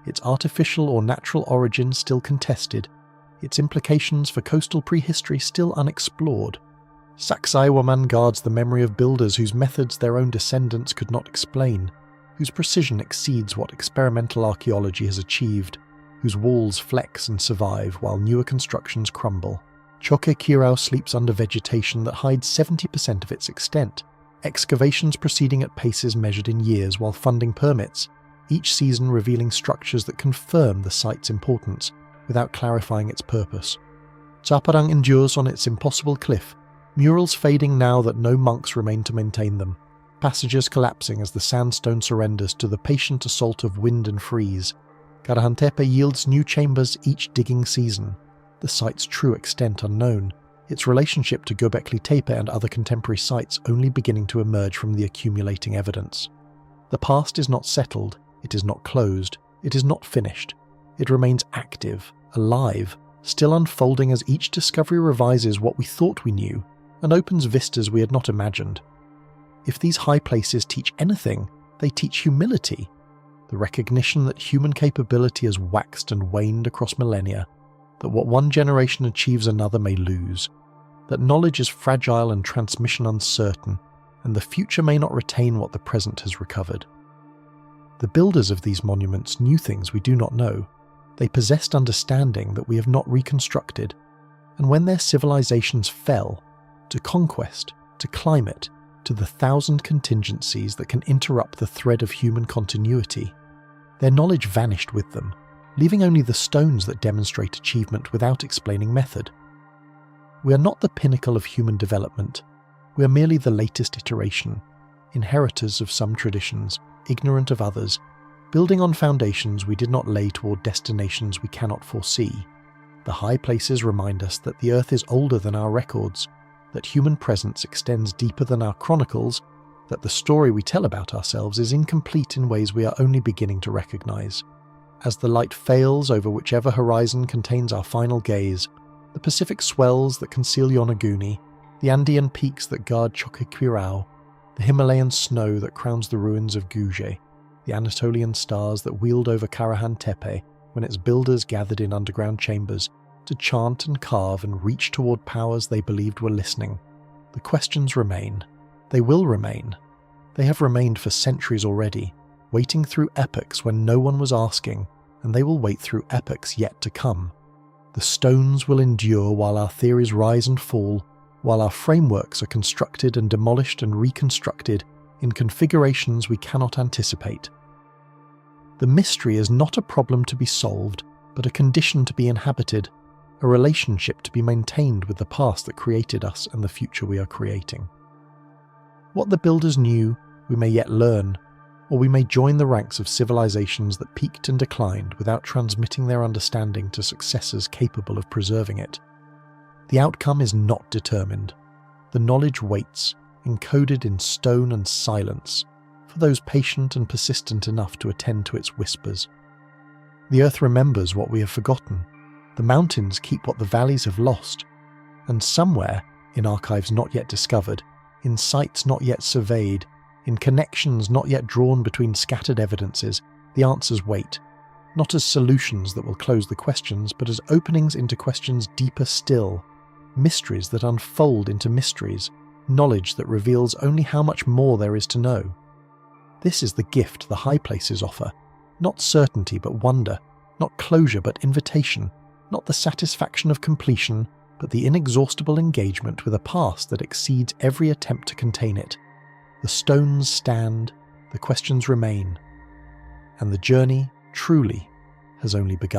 its artificial or natural origin still contested, its implications for coastal prehistory still unexplored. Saksaywaman guards the memory of builders whose methods their own descendants could not explain, whose precision exceeds what experimental archaeology has achieved, whose walls flex and survive while newer constructions crumble. Choquequirao sleeps under vegetation that hides 70% of its extent, excavations proceeding at paces measured in years while funding permits, each season revealing structures that confirm the site's importance without clarifying its purpose. Taparang endures on its impossible cliff, murals fading now that no monks remain to maintain them, passages collapsing as the sandstone surrenders to the patient assault of wind and freeze. Karahan Tepe yields new chambers each digging season, the site's true extent unknown, its relationship to Göbekli Tepe and other contemporary sites only beginning to emerge from the accumulating evidence. The past is not settled, it is not closed, it is not finished. It remains active, alive, still unfolding as each discovery revises what we thought we knew and opens vistas we had not imagined. If these high places teach anything, they teach humility, the recognition that human capability has waxed and waned across millennia, that what one generation achieves another may lose, that knowledge is fragile and transmission uncertain, and the future may not retain what the present has recovered. The builders of these monuments knew things we do not know. They possessed understanding that we have not reconstructed, and when their civilizations fell, to conquest, to climate, to the 1,000 contingencies that can interrupt the thread of human continuity, their knowledge vanished with them, leaving only the stones that demonstrate achievement without explaining method. We are not the pinnacle of human development, we are merely the latest iteration, inheritors of some traditions, ignorant of others, building on foundations we did not lay toward destinations we cannot foresee. The high places remind us that the earth is older than our records, that human presence extends deeper than our chronicles, that the story we tell about ourselves is incomplete in ways we are only beginning to recognize. As the light fails over whichever horizon contains our final gaze, the Pacific swells that conceal Yonaguni, the Andean peaks that guard Choquequirao, the Himalayan snow that crowns the ruins of Guge, the Anatolian stars that wheeled over Karahan Tepe when its builders gathered in underground chambers to chant and carve and reach toward powers they believed were listening. The questions remain. They will remain. They have remained for centuries already, waiting through epochs when no one was asking, and they will wait through epochs yet to come. The stones will endure while our theories rise and fall, while our frameworks are constructed and demolished and reconstructed in configurations we cannot anticipate. The mystery is not a problem to be solved, but a condition to be inhabited, a relationship to be maintained with the past that created us and the future we are creating. What the builders knew, we may yet learn, or we may join the ranks of civilizations that peaked and declined without transmitting their understanding to successors capable of preserving it. The outcome is not determined. The knowledge waits, encoded in stone and silence, for those patient and persistent enough to attend to its whispers. The earth remembers what we have forgotten. The mountains keep what the valleys have lost. And somewhere, in archives not yet discovered, in sites not yet surveyed, in connections not yet drawn between scattered evidences, the answers wait, not as solutions that will close the questions, but as openings into questions deeper still, mysteries that unfold into mysteries, knowledge that reveals only how much more there is to know. This is the gift the high places offer, not certainty but wonder, not closure but invitation, not the satisfaction of completion, but the inexhaustible engagement with a past that exceeds every attempt to contain it. The stones stand, the questions remain, and the journey, truly, has only begun.